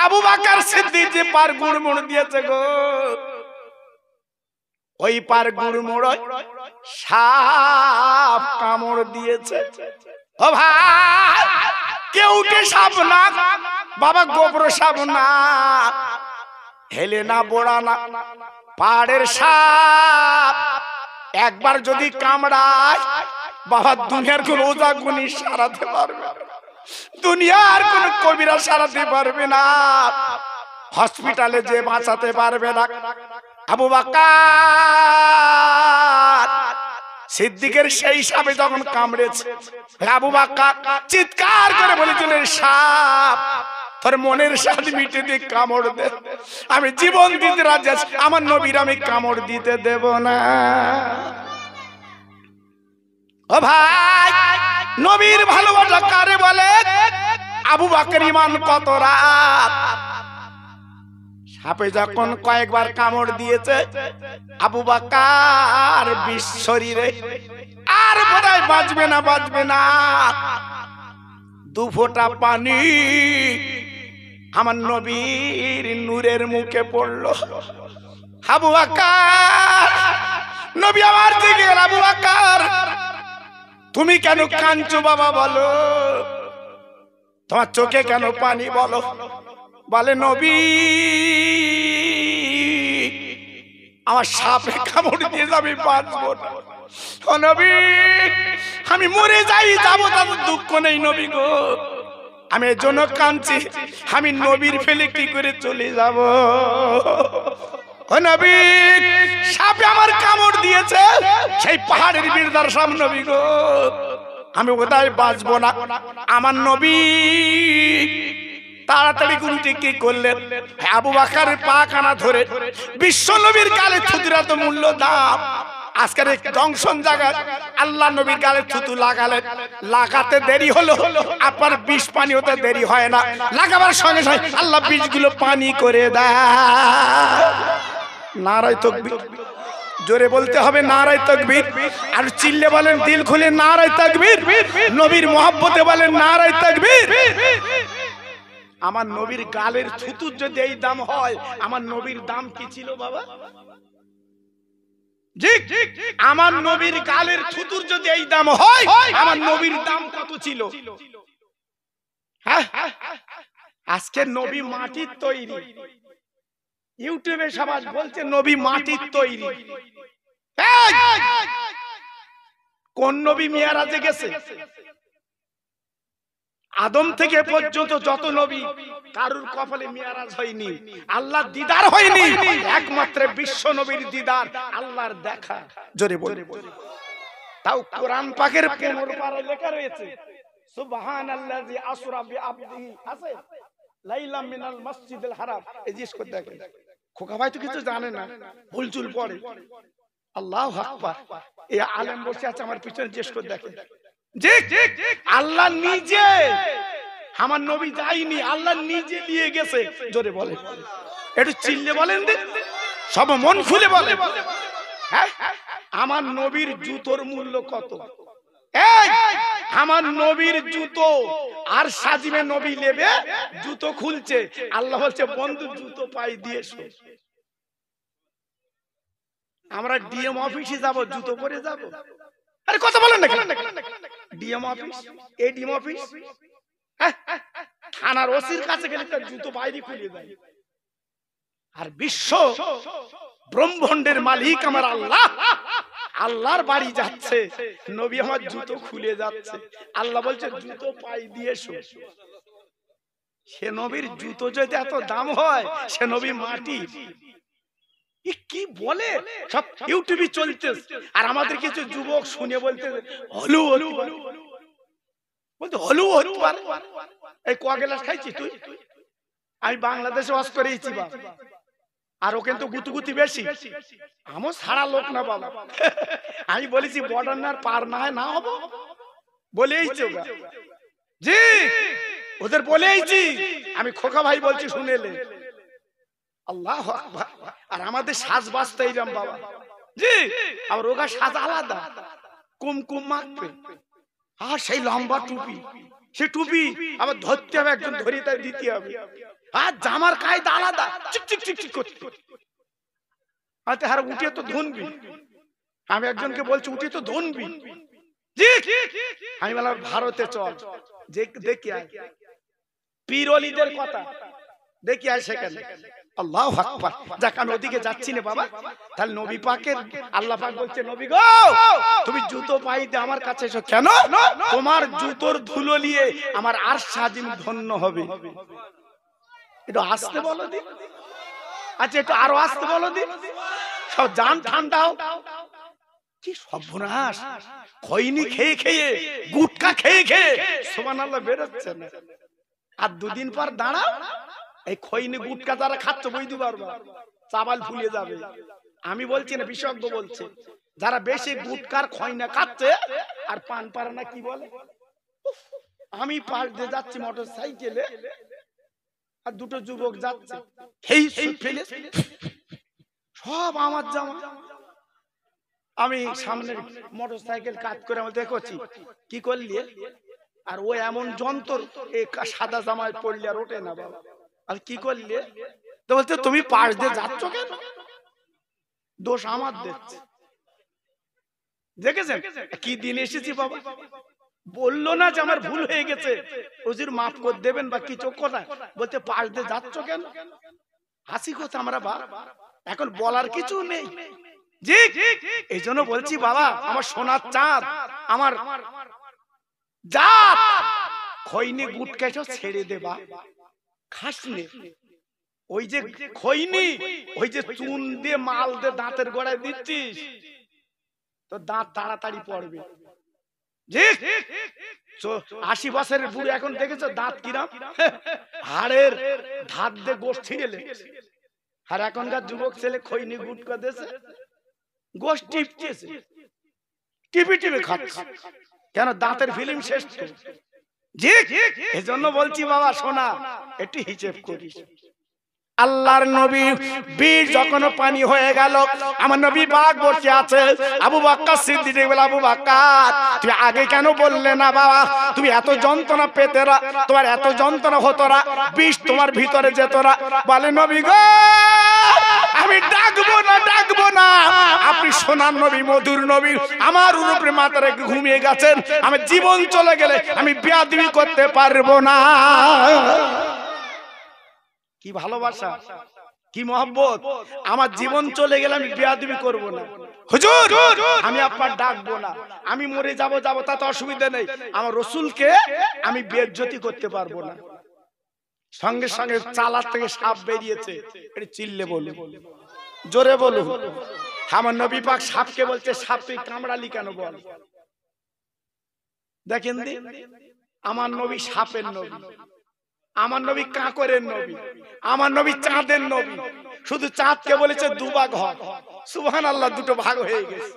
S1: আবু বকর সিদ্দিক যে পার গুড়মুড় দিয়েছে গো, ওই পার গুড়মুড় সাপ কামড় দিয়েছে। ও ভাই, কেউটে সাপ না বাবা, গোবর সাপ না, হেলে না বোড়া না, পাড়ের সাপ একবার যদি কামড়ায় বাবা, দুনিয়ার কোন ওজা গুনি সারাতে পারবে, দুনিয়ার কোন কবিরা সারাতে পারবে না, হসপিটালে যে বাঁচাতে পারবে না। আবু বকর সিদ্দিকের সেই সাপে যখন কামড়েছে, আবু বকর চিৎকার করে বলেছিলেন, সাপ তোর মনের স্বাদ মিটে দিয়ে কামড় দে, আমি জীবন দিতে রাজি আছি, আমার নবীর আমি কামড় দিতে দেব না। ও ভাই, নবীর ভালোবাসা কারে বলে? আবু বকর ঈমান কত রাত। সাপে যখন কয়েকবার কামড় দিয়েছে, আবু বকর বিষ শরীরে আর বোধহয় বাঁচবে না, বাঁচবে না। দু ফোঁটা পানি আমার নবীর নূরের মুখে পড়লো। আবু বকর, নবী আমার দিকে, আবু বকর তুমি কেন কাঁদছো বাবা বলো, তোমার চোখে কেন পানি বলো? বলে নবী আমার সাপে কামড় দিয়ে যাবে, বাঁচবো না। ও নবী, আমি মরে যাই, যাবো, তাদের দুঃখ নেই নবী গো, আমি এর জন্য কাঁদছি, আমি নবীর ফেলে কি করে চলে যাব? ও নবী, সাপে আমার কামড় দিয়েছে, সেই পাহাড়ের বীরদার সাপ নবী গো, আমি কোথায় বাঁচবো না। আমার নবী তাড়াতাড়ি গুনতে কি করলেন, আবু বকরের পা কানা ধরে বিশ্ব নবীর গালে থুতুরা তো মূল্য দাম, আজকের জংশন জায়গায় আল্লাহ নবীর গালে থুতু লাগালেন, লাগাতে দেরি হলো, আপনার বিষ পানি হতে দেরি হয় না, লাগাবার সঙ্গে সঙ্গে আল্লাহ বিষগুলো পানি করে দেয়। নারায়ে তাকবীর, জোরে বলতে হবে নারায়ে তাকবীর, আর চিল্লে বলেন দিল খুলে নারায়ে তাকবীর, নবীর মহব্বতে বলেন নারায়ে তাকবীর। আমার নবীর গালের থুতুর যদি এই দাম হয়, আমার নবীর দাম কি ছিল বাবা? জি, আমার নবীর গালের থুতুর যদি এই দাম হয়, আমার নবীর দাম কত ছিল? হ্যাঁ, আজকে নবী মাটির তৈরি, ইউটিউবে সবাই বলছে নবী মাটির তৈরি। কোন নবী মিয়ারাজে গেছে? আদম থেকে পর্যন্ত যত নবী, কারুর কপালে মিয়ারাজ হয়নি, আল্লাহর দিদার হয়নি, একমাত্র বিশ্ব নবীর দিদার, আল্লাহর দেখা। জোরে বলে, তাও কোরআন পাকের 15 পারায় লেখা রয়েছে, সুবহানাল্লাযী আসরা বিআবদিহি, আছে লাইলাম মিনাল মসজিদিল হারাম। এই জিনিস করে দেখেন, খোকা ভাই তো কিছু জানে না, ভুলচুল পড়ে। আল্লাহু আকবার, এই আলেম বসে আছে আমার পিছনে, জিজ্ঞেস করে দেখেন। আল্লাহ নিজে, আমার নবী যায়নি, আল্লাহ নিজে নিয়ে গেছে। জোরে বলে, একটু চিল্লে বলেন, সব মন খুলে বলে, আমার নবীর জুতোর মূল্য কত? আমার নবীর জুতো আর সাজিবে নবী নেবে, জুতো খুলছে, আল্লাহ বলছে বন্ধু জুতো পাই দিয়েছো। আমরা ডিএম অফিসে যাব, জুতো পরে যাব? আরে কথা বলেন না, ডিএম অফিস, এডিএম অফিস, থানার ওসির কাছে গেলে তার জুতো বাইরে খুলে দেয়। আর বিশ্ব ব্রহ্মাণ্ডের মালিক আমার আল্লাহ, আল্লাহর বাড়ি যাচ্ছে, নবী আমার জুতো খুলে যাচ্ছে, আল্লাহ বলছে জুতো পাই দিয়েছো। সে নবীর জুতো যদি এত দাম হয়, সে নবী মাটি। কি বলে সব ইউটিউবে চলছে, আর আমাদের কিছু যুবক শুনে বলতে হলু বলতে হলু হতে পারে। এই ক গ্লাস খাইছি তুই? আমি বাংলাদেশে ওয়াজ করেছি বা, আর ও কিন্তু গুতুগুতি বেশি, আমার সারা লোক না বাবা। আমি বলেছি বর্ডার না পার না হয় না হবো, বলেইছি জি, ওদের বলেইছি। আমি খোকা ভাই বলছি শুনেলে, আল্লাহু আকবার। আর আমাদের সাজবাজ তো এইরকম বাবা জি, আবার ওগা সাজ আলাদা, কুমকুম মাখবে, আর সেই লম্বা টুপি, সে টুপি আবার ধরতে হবে, একজন ধরে তাই দিতে হবে, আর জামার কায়দা আলাদা, চিক চিক চিক চিক করতে, আচ্ছা হার উঠে তো ধনবি। আমি একজনকে বলছি উঠে তো ধনবি, জি আমি বললাম ভারতে চল, যে দেখি আয় পীর ওলিদের কথা দেখি আয় সেখানে। আল্লাহু আকবার। যাক আমি ওদিকে যাচ্ছি না বাবা। তাহলে নবী পাকের আল্লাহ পাক বলছে, নবী গো তুমি জুতো পাইতে আমার কাছে এসো। কেন? তোমার জুতোর ধুলো নিয়ে আমার আরশ আজিম ধন্য হবে। একটু আসতে বলো দি, আচ্ছা একটু আরো আসতে বলো দি, সব জান ঠান্ডা হোক। কি সর্বনাশ, খৈনি খেয়ে খেয়ে, গুটকা খেয়ে খেয়ে সুবহানাল্লাহ বেরোচ্ছে না। আর দুদিন পর দাঁড়াও, এই খৈনি গুটকা যারা খাচ্ছে বুঝতে পারবা চাবাল ফুলে যাবে। আমি বলছি না, বিশেষজ্ঞ বলছে, যারা বেশি গুটকার খৈনা খাচ্ছে আর পান পারা না কি বলে। আমি পাশ দিয়ে যাচ্ছি মোটর সাইকেলে, আর দুটো যুবক যাচ্ছে, এই ফেলে সব আমার জামা। আমি সামনে মোটর সাইকেল কাজ করে আমি দেখছি কি করলি, আর ও এমন যন্ত্র সাদা জামায় পড়লে আর ওঠে না বাবা। আর কি করলে তো বলতে, তুমি পাশ দিয়ে যাচ্ছ কেন? দোষ আমার দেখছে। দেখেছেন কি দিন এসেছি বাবা। বললো না যে আমার ভুল হয়ে গেছে, হুজুর মাফ করে দেবেন বা কিছু কথা, বলতে পাশ দিয়ে যাচ্ছ কেন? হাসি কথা আমরা বা এখন বলার কিছু নেই। জি এই জন্য বলছি বাবা, আমার সোনার চাঁদ, আমার জাত, খৈনি গুটকা ছেড়ে দেবা, খাস নে। ওই যে খৈনি, ওই যে চুন দিয়ে মাল দিয়ে দাঁতের গোড়ায় দিচ্ছিস, তো দাঁত তাড়াতাড়ি পড়বে। জি 80 বছরের বুড়ি এখন দেখেছো দাঁত কিরাম, হাড়ের ধার দিয়ে গোশ ছিঁড়ে লেগেছে। আর এখনকার যুবক ছেলে খৈনি গুটকা দিয়েছে, গোশ টিপতেছে, টিপি টিপি খাচ্ছে, কেন? দাঁতের ফিল্ম শেষ তো। জি এজন্য বলছি বাবা শোনা, একটু হিসেব করিস। আল্লাহর নবী বীর যখন পানি হয়ে গেল, আমার নবী পাক বসে আছে, আবু বকর সিদ্দিক বলে, আবু বকর তুমি আগে কেন বললে না বাবা? তুমি এত যন্ত্রণা পেতে না, তোমার এত যন্ত্রণা হতো না, বিষ তোমার ভিতরে যেত না। বলে নবী গো আমি ডাকবো না, ডাকবো না, আপনি সোনার নবী, মধুর নবী, আমার উপরে মাথা রেখে ঘুমিয়ে গেছেন, আমার জীবন চলে গেলে আমি বেয়াদবি করতে পারবো না। কি ভালোবাসা, কি মহব্বত, আমার জীবন চলে গেলে আমি বেয়াদবি করব না। হুজুর আমি আপনার ডাকবো না, আমি মরে যাবো তাতে অসুবিধা নেই, আমার রাসূলকে আমি বেইজ্জতি করতে পারবো না। সঙ্গে সঙ্গে চালার থেকে সাপ বেরিয়েছে, এটা চিল্লে বলুন, জোরে বলুন। আমার নবী পাক সাপকে বলছে, সাপ তুই কামড়ালি কেন বল। দেখেন আমার নবী সাপের নবী, আমার নবী কাঁকরের নবী, আমার নবী চাঁদের নবী। শুধু চাঁদকে বলেছে দুভাগ হয়, সুবহানাল্লাহ, দুটো ভাগ হয়ে গেছে।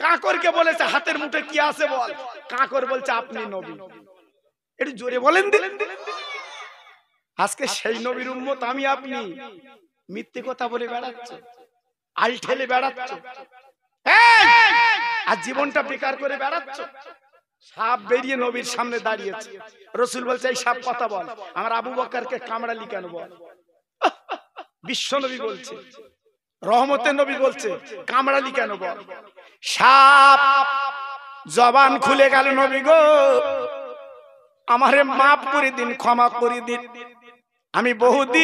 S1: কাঁকরকে বলেছে হাতের মুঠে কি আছে বল, কাঁকর বলছে আপনি নবী। একটু জোরে বলেন দিলেন। আজকে সেই নবীর উম্মত আমি আপনি মিথ্যে কথা বলে বেড়াচ্ছে, আল ঠেলে বেড়াচ্ছে, আর জীবনটা বেকার করে বেড়াচ্ছে। সাপ বেরিয়ে নবীর সামনে দাঁড়িয়েছে, রাসূল বলছে এই সাপ কথা বল, আমার আবু বকরকে কামড়ালি কেন বল। বিশ্ব নবী বলছে, রহমতের নবী বলছে কামড়ালি কেন বল। সাপ জবান খুলে গেল, নবী গো আমারে মাফ করে দিন, ক্ষমা করে দিন, আমি বহুদিন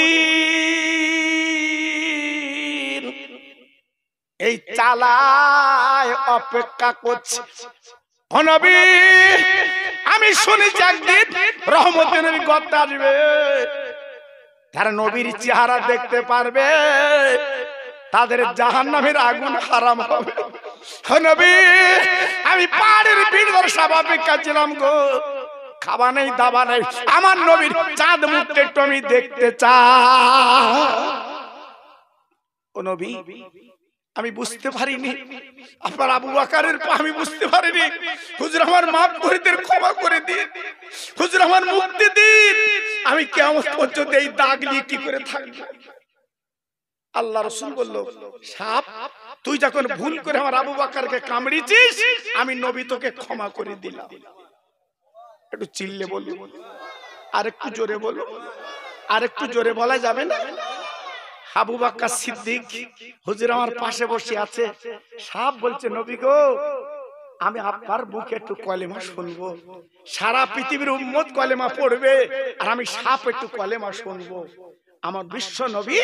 S1: এই চালায় অপেক্ষা করছি। ও নবী আমি শুনেছি একদিন রহমতের নবী গদ্দা আসবে, তারা নবীর চেহারা দেখতে পারবে, তাদের জাহান্নামের আগুন হারাম হবে। ও নবী আমি পাহাড়ের ভিতর স্বাভাবিক ছিলাম গো, খাওয়া নেই দাবা নেই, আমার নবীর চাঁদ মুখটা একটু আমি দেখতে চাই। ও নবী আমি বুঝতে পারিনি আপনার আবু বকরের আমি বুঝতে পারিনি, হুজুর আমার মাফ করে দিন, ক্ষমা করে দিন, হুজুর আমার মুক্তি দিন, আমি কিয়ামত পর্যন্ত এই দাগ নিয়ে কি করে থাকবো। আল্লাহ রাসূল বলল, সাপ তুই যখন ভুল করে আমার আবু বকরকে কামড়েছিস, আমি নবী তোকে ক্ষমা করে দিলাম। একটু চিল্লে বলুন, আর একটু জোরে বলুন, আর একটু জোরে বলা যাবে না? আবু বকর সিদ্দিক হুজুর আমার পাশে বসে আছে, সাপ বলছে, নবী গো, আমি আপনার বুকে একটু কলেমা শুনবো। সারা পৃথিবীর উম্মত কলেমা পড়বে, আর আমি সাপ একটু কলেমা শুনবো। আমার বিশ্ব নবী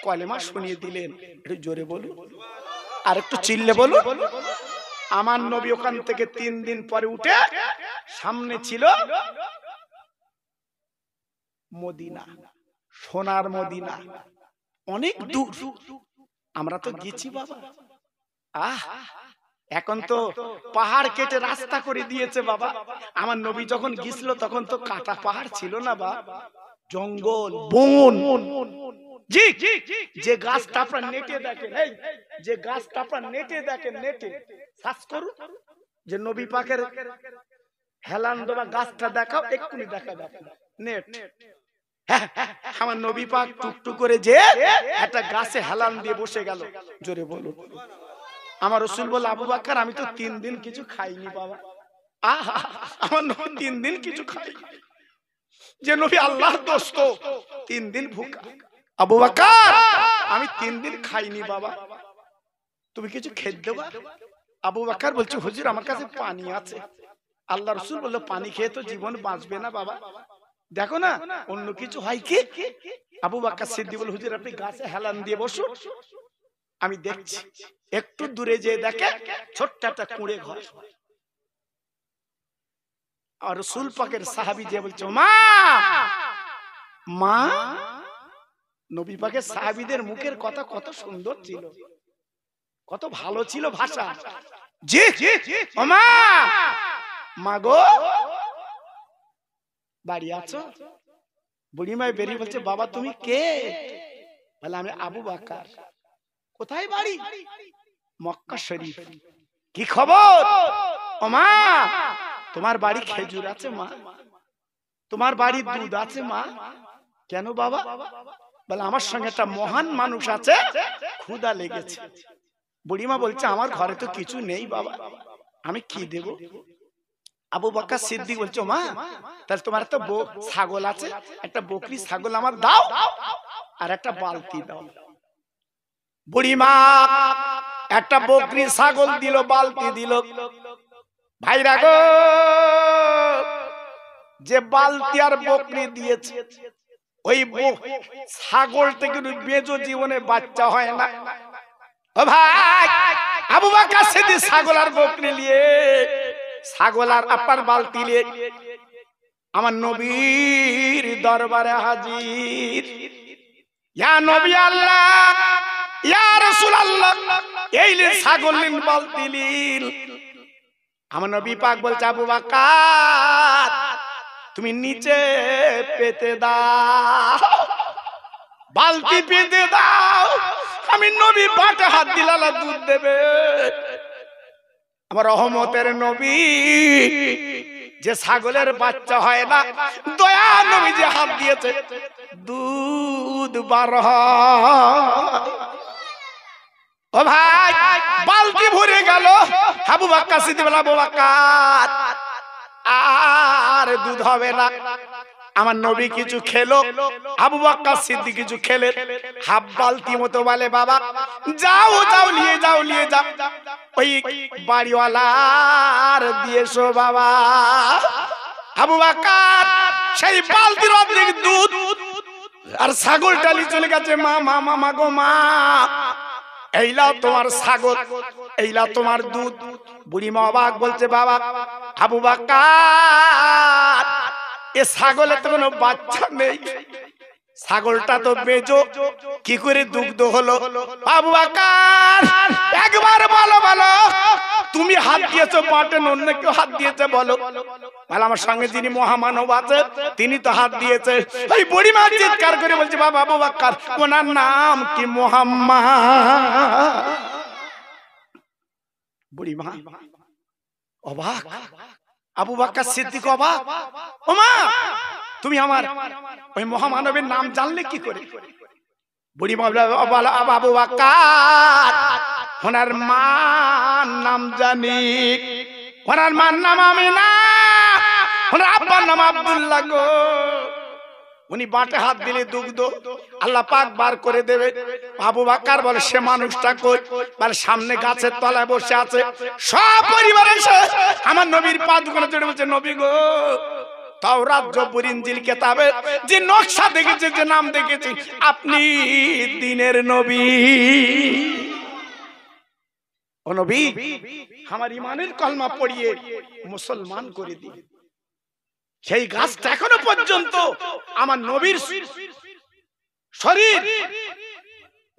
S1: কলেমা শুনিয়ে দিলেন। একটু জোরে বলুন, আর একটু চিল্লে বলুন। আমার নবী ওখান থেকে 3 দিন পরে উঠে সামনে ছিল মদিনা, সোনার মদিনা, অনেক দূর। আমরা তো গেছি বাবা, এখন তো পাহাড় কেটে রাস্তা করে দিয়েছে বাবা। আমার নবী যখন গিয়েছিল তখন তো কাটা পাহাড় ছিল না বাবা, জঙ্গল বন। জি, যে গাছটা আপনারা নেটে দেখেন, এই যে গাছটা আপনারা নেটে দেখেন, নেটে সার্চ করুন যে নবী পাকের হেলান দেওয়া গাছটা দেখাও, এক্ষুনি দেখা যাবে নেট। আমার নবী পাক টুকটুক করে যে একটা গাছে হেলান দিয়ে বসে গেল। জোরে বলুন। আমার রাসূল বলে, আবু বকর আমি তো 3 দিন কিছু খাইনি বাবা। আমার নবী 3 দিন কিছু খাইনি, যে নবী আল্লাহর দোস্ত 3 দিন ভুকা। আবু বকর আমি 3 দিন খাইনি বাবা, তুমি কিছু খেতে দেবা? আবু বকর বলছে, হুজুর আমার কাছে পানি আছে। আল্লাহ রাসূল বলল, পানি খেয়ে তো জীবন বাঁচবে না বাবা, দেখো না অন্য কিছু হয় কি? আবু বকর সিদ্দিক বলে, হুজুর আপনি গাছে হেলান দিয়ে বসুন, আমি দেখছি। একটু দূরে যেয়ে দেখে ছোট্ট একটা কুঁড়ে ঘর। আর রাসূল পাকের সাহাবী যে বলছে, মা মা। নবী পাকের সাহাবীদের মুখের কথা কত সুন্দর ছিল, কত ভালো ছিল ভাষা। জি ও মা, মা গো বাড়ি আছো? বুড়িমাই বেরিয়ে বলছে, বাবা তুমি কে? বলে, আমি আবু বকর। কোথায় বাড়ি? মক্কা শরীফ। কি খবর? ও মা তোমার বাড়ি খেজুর আছে মা, তোমার বাড়ি দুধ আছে মা। কেন বাবা? বলে, আমার সঙ্গে একটা মহান মানুষ আছে, ক্ষুধা লেগেছে। বুড়িমা বলছে, আমার ঘরে তো কিছু নেই বাবা, আমি কি দেব? আবু বকর সিদ্দিক বলছে, মা তাহলে তোমার একটা ছাগল আছে, একটা বকরি ছাগল আমার দাও, আর একটা বালতি দাও। বুড়িমা একটা বকরি ছাগল দিল, বালতি দিল। ভাইরা গো, যে বালতি আর বকরি দিয়েছে, ওই ছাগল থেকে বেজো জীবনে বাচ্চা হয় না। ও ভাই, আবু বকর সিদ্দিক ছাগল আর বকরি নিয়ে, ছাগল আর আপনার বালতি নিয়ে আমার নবীর দরবারে হাজির। ইয়া নবী আল্লাহ, ইয়া রাসূল আল্লাহ, এই লে ছাগল নিন, বালতি নিন। আমার নবী পাক বলছে, আবু বকর তুমি নিচে পেতে দাও, বালতি পেতে দাও, আমি নবী বাটে হাত দিলাম, দুধ দেবে। আমার রহমতের নবী, যে ছাগলের বাচ্চা হয় না, দয়া নবী যে হাত দিয়েছে, দুধ বার হয়। ও ভাই, বালতি ভরে গেল। আবু বকর সিদ্দিক বলে, আবু বকর আর দুধ হবে না। আমার নবী কিছু খেলো, আবু বকর সিদ্দিক কিছু খেলে, হাফ বালতি মতো বলে, বাবা যাও যাও নিয়ে যাও, নিয়ে যাও, ওই বাড়িওয়ালার দিয়েছো বাবা। আবু বকর সেই বালতির অর্ধেক দুধ আর ছাগলটা নিয়ে চলে গেছে। মা মা মা গো মা, এইলা তোমার ছাগল, এইলা তোমার দুধ। বুড়িমা অবাক বলছে, বাবা আবু বকর এ ছাগলের তো কোনো বাচ্চা নেই, ছাগলটা তো বেজো, কি করে দুগ্ধ হলো? আবু বকর একবার বলো, বলো তুমি হাত দিয়েছো বাটেন, অন্য কেউ হাত দিয়েছে বলো? বলে, আমার সঙ্গে যিনি মহামানব আছে তিনি তো হাত দিয়েছে। ওই বুড়িমা চিৎকার করে বলছে, বাবা আবু বকর ওনার নাম কি? মুহাম্মদ। বুড়িমা অবাক, আবু বকর সিদ্দিক অবাক, ও মা তুমি আমার ওই মহামানবের নাম জানলে কি করে? বুড়ি বাবু বাক্কার ওনার মার নাম জানি, ওনার মার নাম আমিনা, ওনার আব্বার নাম আব্দুল্লাহ গো। উনি বাটে হাত দিলে দুগ্ধ আল্লাহ পাক বার করে দেবে। আবু বকর বলে সে মানুষটা কই? বলে সামনে গাছের তলায় বসে আছে। সব পরিবার এসে আমার নবীর পা দুখানে চড়ে বলছে, নবী গো, তাওরাত জবুর ইনজিল কিতাবে যে নকশা দেখেছি, যে নাম দেখেছি, আপনি দ্বীনের নবী। ও নবী, আমার ঈমানের কলমা পড়িয়ে মুসলমান করে দিন। সেই গাছটা এখনো পর্যন্ত আমার নবীর শরীর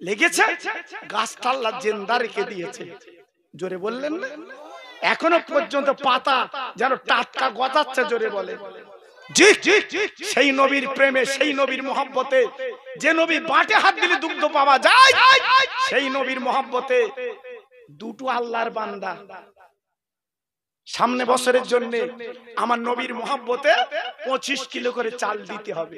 S1: লেগেছে, গাছটা আল্লাহ জিন্দা রেখে দিয়েছে। জোরে বললেন না? এখনো পর্যন্ত পাতা যেন টাটকা গজাচ্ছে। জোরে বলে জি। সেই নবীর প্রেমে, সেই নবীর মহব্বতে, যে নবী বাটে হাত দিলে দুগ্ধ পাওয়া যায়, সেই নবীর মহব্বতে দুটো আল্লাহর বান্দা সামনে বছরের জন্য আমার নবীর মহব্বতে 25 কিলো করে চাল দিতে হবে।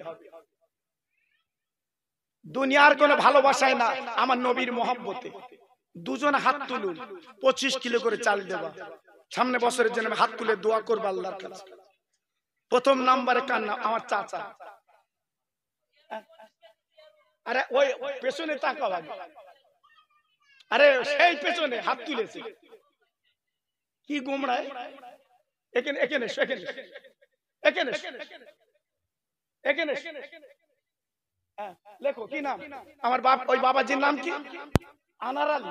S1: দুনিয়ার কোনো ভালোবাসায় না, আমার নবীর মহব্বতে দুজন হাত তুলুন, 25 কিলো করে চাল দেবা। সামনে বছরের জন্য হাত তুলে দোয়া করবো আল্লাহর কাছে। প্রথম নাম্বারে কান্না আমার চাচা। আরে ওই পেছনে তাকাও আগে। আরে সেই পেছনে হাত তুলেছে কি গোমড়ায়? এখানে এখানে এখানে এখানে এখানে লেখো কি নাম? আমার বাপ, ওই বাবাজির নাম কি? আনার আলী।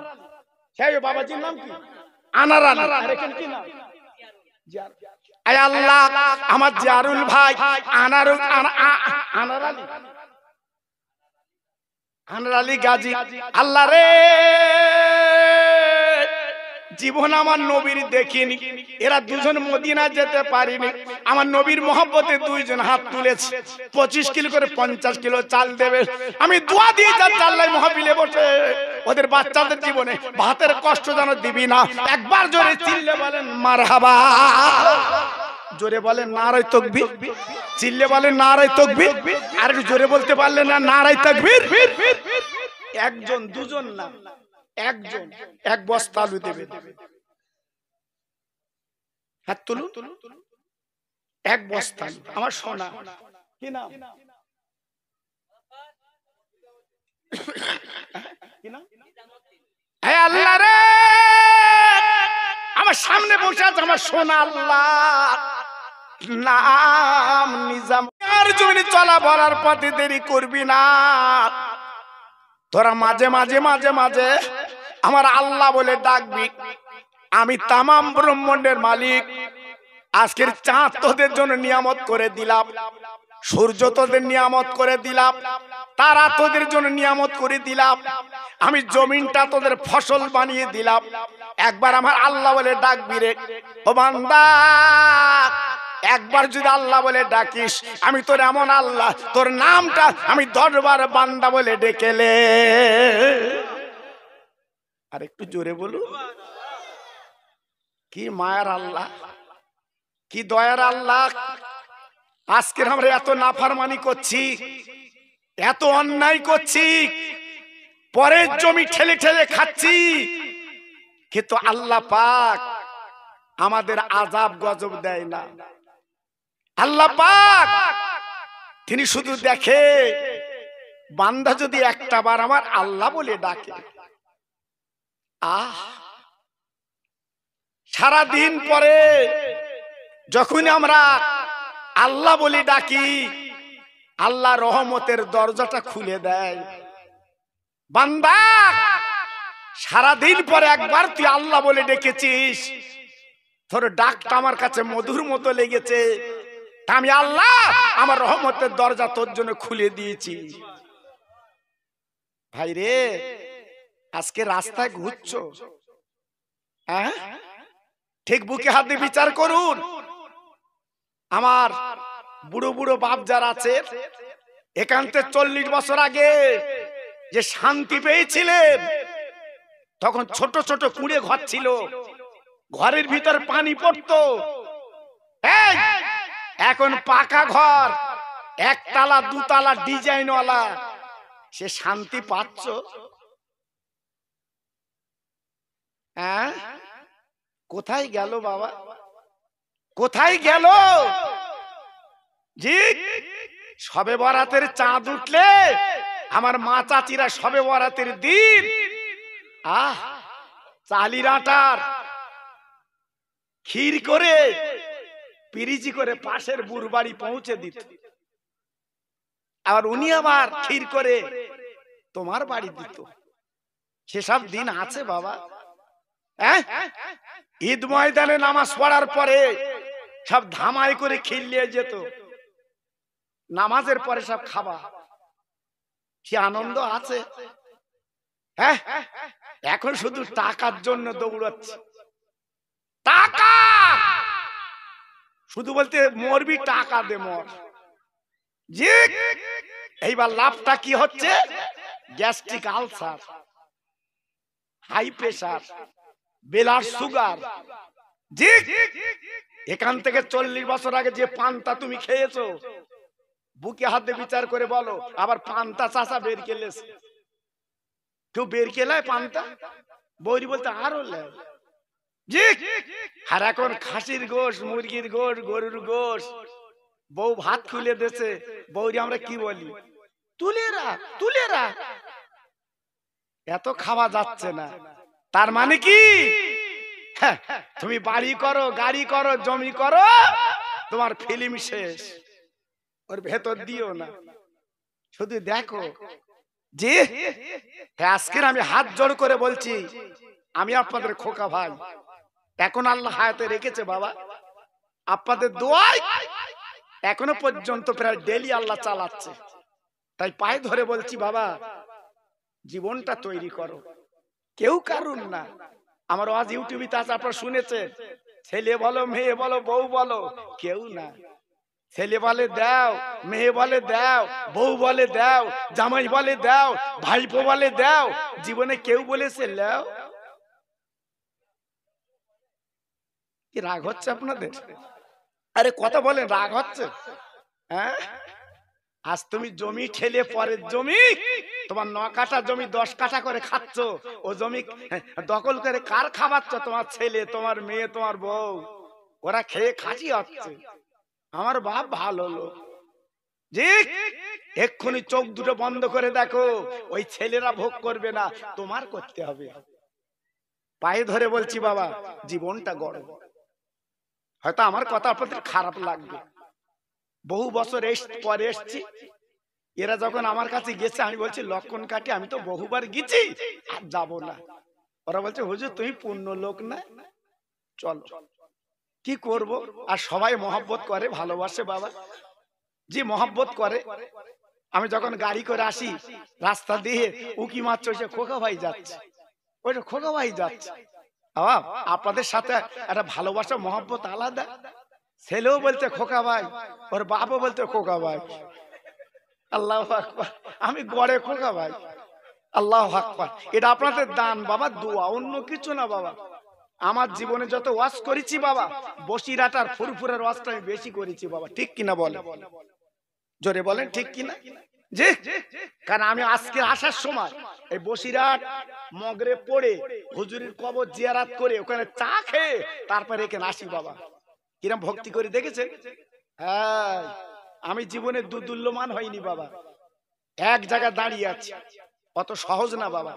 S1: সেই বাবাজির নাম কি? আনার আলী। আর এখানে কি নাম? আয় আল্লাহ, আমার জিয়ারুল ভাই আনার আলী, আনার আলী গাজী। আল্লাহ রে, জীবন আমার নবীর দেখিনি, এরা দুজন মদিনা যেতে পারিনি, আমার নবীর মহব্বতে দুইজন হাত তুলেছে। 25 কিলো করে 50 কিলো চাল দেবে। আমি দোয়া দিয়ে যাচ্ছি আল্লাহ মাহফিলে বসে ওদের বাচ্চাদের জীবনে ভাতের কষ্ট যেন দিবি না। একবার জোরে চিল্লে বলেন মারহাবা। জোরে বলেন নারায়ে তাকবীর। চিল্লে বলেন নারায়ে তাকবীর। আর একটু জোরে বলতে পারলে না নারায়ে তাকবীর। একজন দুজন না, একজন এক বস্তা আলু দেবে। হাত তুলুন, এক বস্তা আলু। আমার সোনা কি নাম? হে আল্লাহ রে, আমার সামনে বসে আছে আমার সোনা আল্লাহ নাম নিজাম। আর জমিনে চলা বলার পথে দেরি করবি না। তোরা মাঝে মাঝে মাঝে মাঝে আমার আল্লাহ বলে ডাকবি। আমি তামাম ব্রহ্মাণ্ডের মালিক। আজকের চাঁদ তোদের জন্য নিয়ামত করে দিলাম, সূর্য তোদের নিয়ামত করে দিলাম, তারা তোদের জন্য নিয়ামত করে দিলাম, আমি জমিনটা তোদের ফসল বানিয়ে দিলাম। একবার আমার আল্লাহ বলে ডাকবি রে ও বান্দা। একবার যদি আল্লাহ বলে ডাকিস, আমি তোর এমন আল্লাহ, তোর নামটা আমি দরবার বান্দা বলে ডেকেলে। আর একটু জোরে বলু, কি মায়ার আল্লাহ, কি দয়ার আল্লাহ। আজকের আমরা এত নাফরমানি করছি, এত অন্যায় করছি, পরের জমি ঠেলে ঠেলে খাচ্ছি, কিন্তু আল্লাহ পাক আমাদের আযাব গজব দেয় না। আল্লাহ পাক তিনি শুধু দেখে বান্দা যদি একটা বার আমার আল্লাহ বলে ডাকে। সারা দিন পরে যখন আমরা আল্লাহ বলে ডাকি, আল্লাহ রহমতের দরজাটা খুলে দেয়। বান্দা, সারা দিন পরে একবার তুই আল্লাহ বলে ডেকেছিস, তোর ডাকটা আমার কাছে মধুর মতো লেগেছে, আমি আল্লাহ আমার রহমতের দরজা তোর জন্য খুলে দিয়েছি। ভাই রে, আজকে রাস্তায় ঘুরছো, হ্যাঁ, ঠিক বুকে হাত দিয়ে বিচার করুন। আমার বুড়ো বুড়ো বাপ যারা আছে, এখান থেকে 40 বছর আগে যে শান্তি পেয়েছিলেন, তখন ছোট ছোট কুঁড়ে ঘর ছিল, ঘরের ভিতর পানি পড়তো। এখন পাকা ঘর, একতলা দুতলা ডিজাইনওয়ালা, সে শান্তি পাচ্ছ? হ্যাঁ, কোথায় গেল বাবা, কোথায় গেল? জি, শবে বরাতের চাঁদ উঠলে আমার মা চাচিরা শবে বরাতের দিন চালির আটার ক্ষীর করে পিরিজি করে পাশের বুড় বাড়ি পৌঁছে দিত, আর উনি আবার ক্ষীর করে তোমার বাড়ি দিত। সেসব দিন আছে বাবা। ঈদ ময়দানে নামাজ পড়ার পরে সব ধামাই করে ক্ষীর নিয়ে যেত, নামাজের পরে সব খাবা, সে আনন্দ আছে? হ্যাঁ, এখন শুধু টাকার জন্য দৌড়াচ্ছে, টাকা শুধু বলতে মরবি, টাকা দে মর। জি, এইবার লাভটা কি হচ্ছে? Gastric ulcer, high pressure, blood sugar. জি, এখান থেকে 40 বছর আগে যে পান্তা তুমি খেয়েছো, বুকে হাতে বিচার করে বলো। আবার পান্তা চাষা বের কেলেস, কেউ বের কেলায় পান্তা, বৌরি বলতে আরো লেয়। জি, আর এখন খাসির গোশ, মুরগির গোশ, গরুর গোশ, বউ ভাত খুলে দিয়েছে, বৌরি আমরা কি বলি? তুলে রাখ, তুলে রাখ। এত খাওয়া যাচ্ছে না। তার মানে কি? তুমি বাড়ি করো, গাড়ি করো, জমি করো, তোমার ফিল্ম শেষ, ওর ভেতর দিও না। শুধু দেখো যে আজকের আমি হাত জোড় করে বলছি, আমি আপনাদের খোকা ভাই, এখন আল্লাহ হায়াতে রেখেছে বাবা, আপনাদের দোয়ায় এখনো পর্যন্ত প্রায় ডেলি আল্লাহ চালাচ্ছে। তাই পায়ে ধরে বলছি বাবা, জীবনটা তৈরি করো, কেউ কারুন না। আমার আজ ইউটিউবে আছে, আপনারা শুনেছেন, ছেলে বলো, মেয়ে বলো, বউ বলো, কেউ না। ছেলে বলে দাও, মেয়ে বলে দাও, বউ বলে দাও, জামাই বলে দাও, ভাইপো বলে দাও, জীবনে কেউ বলেছে লাও? কি রাগ হচ্ছে আপনাদের? আরে কথা বলেন, রাগ হচ্ছে? হ্যাঁ, আজ তুমি জমি ঠেলে পরের জমি, তোমার 9 কাঠা জমি 10 কাঠা করে খাচ্ছ, ও জমি দখল করে কার খাওয়াচ্ছ? তোমার ছেলে, তোমার মেয়ে, তোমার বউ, ওরা খেয়ে খাসি হচ্ছে। আমার বাপ ভালো লোক। জি, এক্ষুনি চোখ দুটো বন্ধ করে দেখো, ওই ছেলেরা ভোগ করবে না, তোমার করতে হবে। পায়ে ধরে বলছি বাবা, জীবনটা গড়। হয়তো আমার কথা আপনাদের খারাপ লাগবে, বহু বছর পরে এসছি, এরা যখন আমার কাছে গেছে, আমি বলছি লক্ষণ কাটি, আমি তো বহুবার গেছি, আর যাব না। ওরা বলছে হুজুর তুমি পূর্ণ লোক না, চলো। কি করব? আর সবাই মহব্বত করে, ভালোবাসে বাবা। জি, মহব্বত করে। আমি যখন গাড়ি করে আসি, রাস্তা দিয়ে উকি মারছে, ওই যে খোকা ভাই যাচ্ছে, ওই যে খোকা ভাই যাচ্ছে। আপনাদের সাথে একটা ভালোবাসা, মহব্বত আলাদা। ছেলেও বলতে খোকা ভাই, ওর বাপও বলতে খোকা ভাই। আল্লাহু আকবার, আমি গড়ে খোকা ভাই। আল্লাহু আকবার, এটা আপনাদের দান বাবা, দোয়া, অন্য কিছু না বাবা। আমার জীবনে যত ওয়াজ করেছি বাবা, বসিরাটার ফুরফুরের ওয়াজটা আমি বেশি করেছি বাবা, ঠিক কিনা বলেন? জোরে বলেন ঠিক কিনা? জি, কারণ আমি আজকে আসার সময় এই বসিরাট মগরে পড়ে হুজুরের কবর জিয়ারাত করে ওখানে চা খেয়ে তারপরে এখানে আসি বাবা। কিরম ভক্তি করে দেখেছেন? হ্যাঁ, আমি জীবনে দুদুল্যমান হয়নি বাবা, এক জায়গায় দাঁড়িয়ে আছি, অত সহজ না বাবা।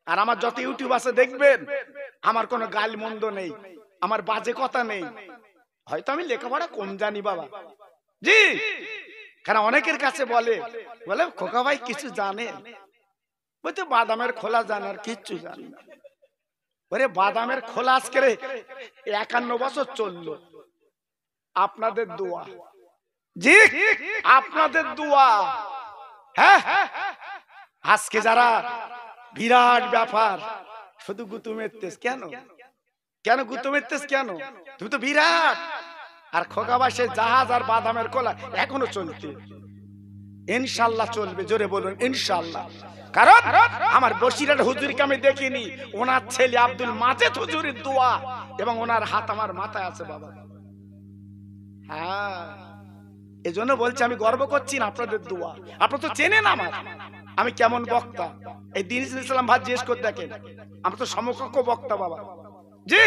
S1: আর আমার যত ইউটিউব আছে দেখবেন, আমার কোনো গাল মন্দ নেই, আমার বাজে কথা নেই। হয়তো আমি লেখাপড়া কম জানি বাবা। জি, কারণ অনেকের কাছে বলে খোকা ভাই কিছু জানে, বলতে বাদামের খোলা জানে, আর কিচ্ছু জানে না। ওরে বাদামের খোলা আজকে 51 বছর চললো, আপনাদের দোয়া। জি, আপনাদের দোয়া। হ্যাঁ, আজকে যারা বিরাট ব্যাপার, শুধু গুতুমের তেজ কেন? কেন গুতুমের তেজ কেন? তুমি তো বিরাট। আর খোকাবাসে জাহাজ আর বাদামের কোলা এখনো চলছে, ইনশাআল্লাহ চলবে। জোরে বলুন ইনশাআল্লাহ। কারণ আমার বসিরাট হুজুরকে আমি দেখিনি, ওনার ছেলে আব্দুল মাজেদ হুজুরের দোয়া এবং ওনার হাত আমার মাথায় আছে বাবা। হ্যাঁ, এজন্য বলছি, আমি গর্ব করছি না আপনাদের দোয়া। আপনারা তো চেনেন আমি কেমন বক্তা, এই দিন ইসলাম ভাই জিজ্ঞেস করে দেখেন, আমরা তো সমকক্ষ বক্তা বাবা। জি,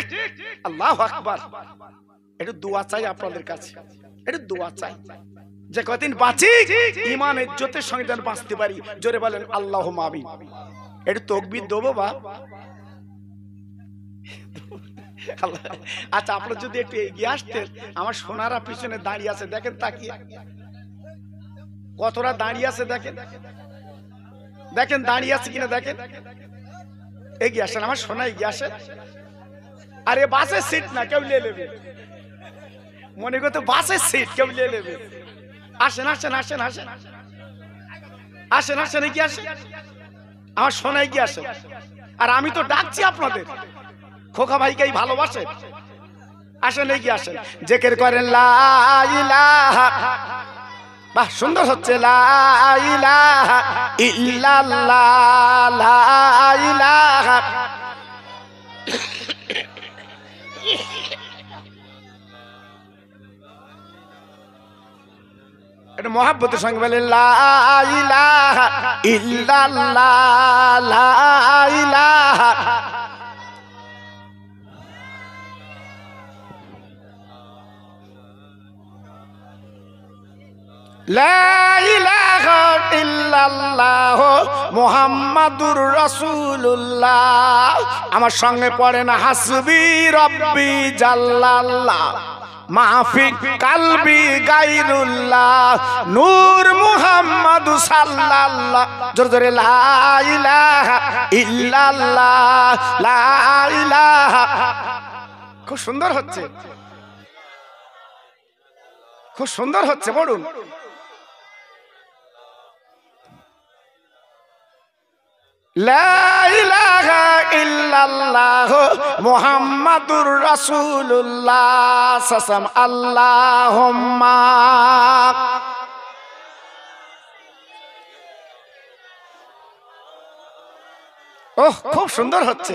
S1: আল্লাহু আকবার। একটু দোয়া চাই আপনাদের কাছে, একটু দোয়া চাই যে কতদিন বাঁচি ঈমান ইজ্জতের সঙ্গে যেন বাঁচতে পারি। জোরে বলেন আল্লাহুম্মা আমিন। একটু তাকবীর দেবো বা। আচ্ছা, আপনারা যদি একটু এগিয়ে আসতেন, আমার সোনারা পিছনে দাঁড়িয়ে আছে, দেখেন তাকিয়ে কতটা দাঁড়িয়ে আছে, দেখেন দেখেন দাঁড়িয়ে আছে কিনা, দেখেন। এগিয়ে আসেন আমার সোনা, এগিয়ে আসেন। আরে বাসের সিট না, কেউ নিয়ে নেবে, মনে করতে বাসের সিট কেউ নিয়ে নেবে। আসেন আসেন আসেন আসেন আসেন আসেন, এগিয়ে আসেন আমার সোনা, এগিয়ে আসেন। আর আমি তো ডাকছি আপনাদের, খোকা ভাইকেই ভালোবাসে। আসেন এগিয়ে আসেন, জিকির করেন লা ইলাহা, বাহ সুন্দর হচ্ছে, লা ইলাহা ইল্লাল্লাহ, লা ইলাহা। এটা মহাব্বতের সঙ্গে বলে লা ইলাহা ইল্লাল্লাহ, লা ইলাহা। লা ইলাহা ইল্লাল্লাহ মুহাম্মাদুর রাসূলুল্লাহ। আমার সঙ্গে পড়েন হাসবি রব্বি জাল্লাল্লাহ, মাফি কালবি গায়রুল্লাহ, নূর মুহাম্মদ সাল্লাল্লাহ। জোরে জোরে লা ইলাহা ইল্লাল্লাহ, লা ইলাহা। খুব সুন্দর হচ্ছে, খুব সুন্দর হচ্ছে, বলুন। লা ইলাহা ইল্লাল্লাহ মুহাম্মাদুর রাসূলুল্লাহ সাসাম আল্লাহুম্মা। ওহ, খুব সুন্দর হচ্ছে।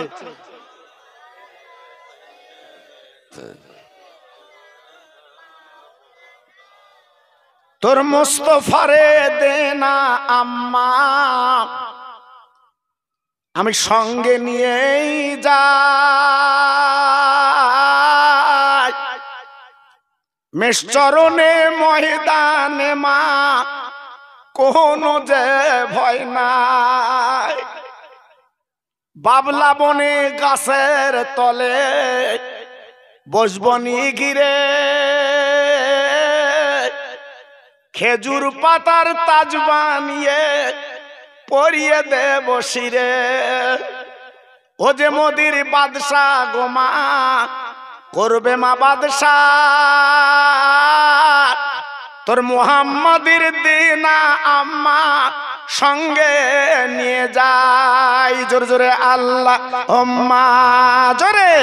S1: তোর মুস্তফারে দেনা আম্মা, আমি সঙ্গে নিয়েই যাই মেষচরণে ময়দানে মা, কোনো যে ভয় নাই। বাবলা বনে গাছের তলে বসবনি ঘিরে, খেজুর পাতার তাজ বানিয়ে পরিয়ে দেব শিরে। ও যে মোদির বাদশা গোমা, করবে মা বাদশা, তোর মুহাম্মাদের দিনা আম্মা সঙ্গে নিয়ে যাই। জোরে জোরে আল্লাহুম্মা, জোরে।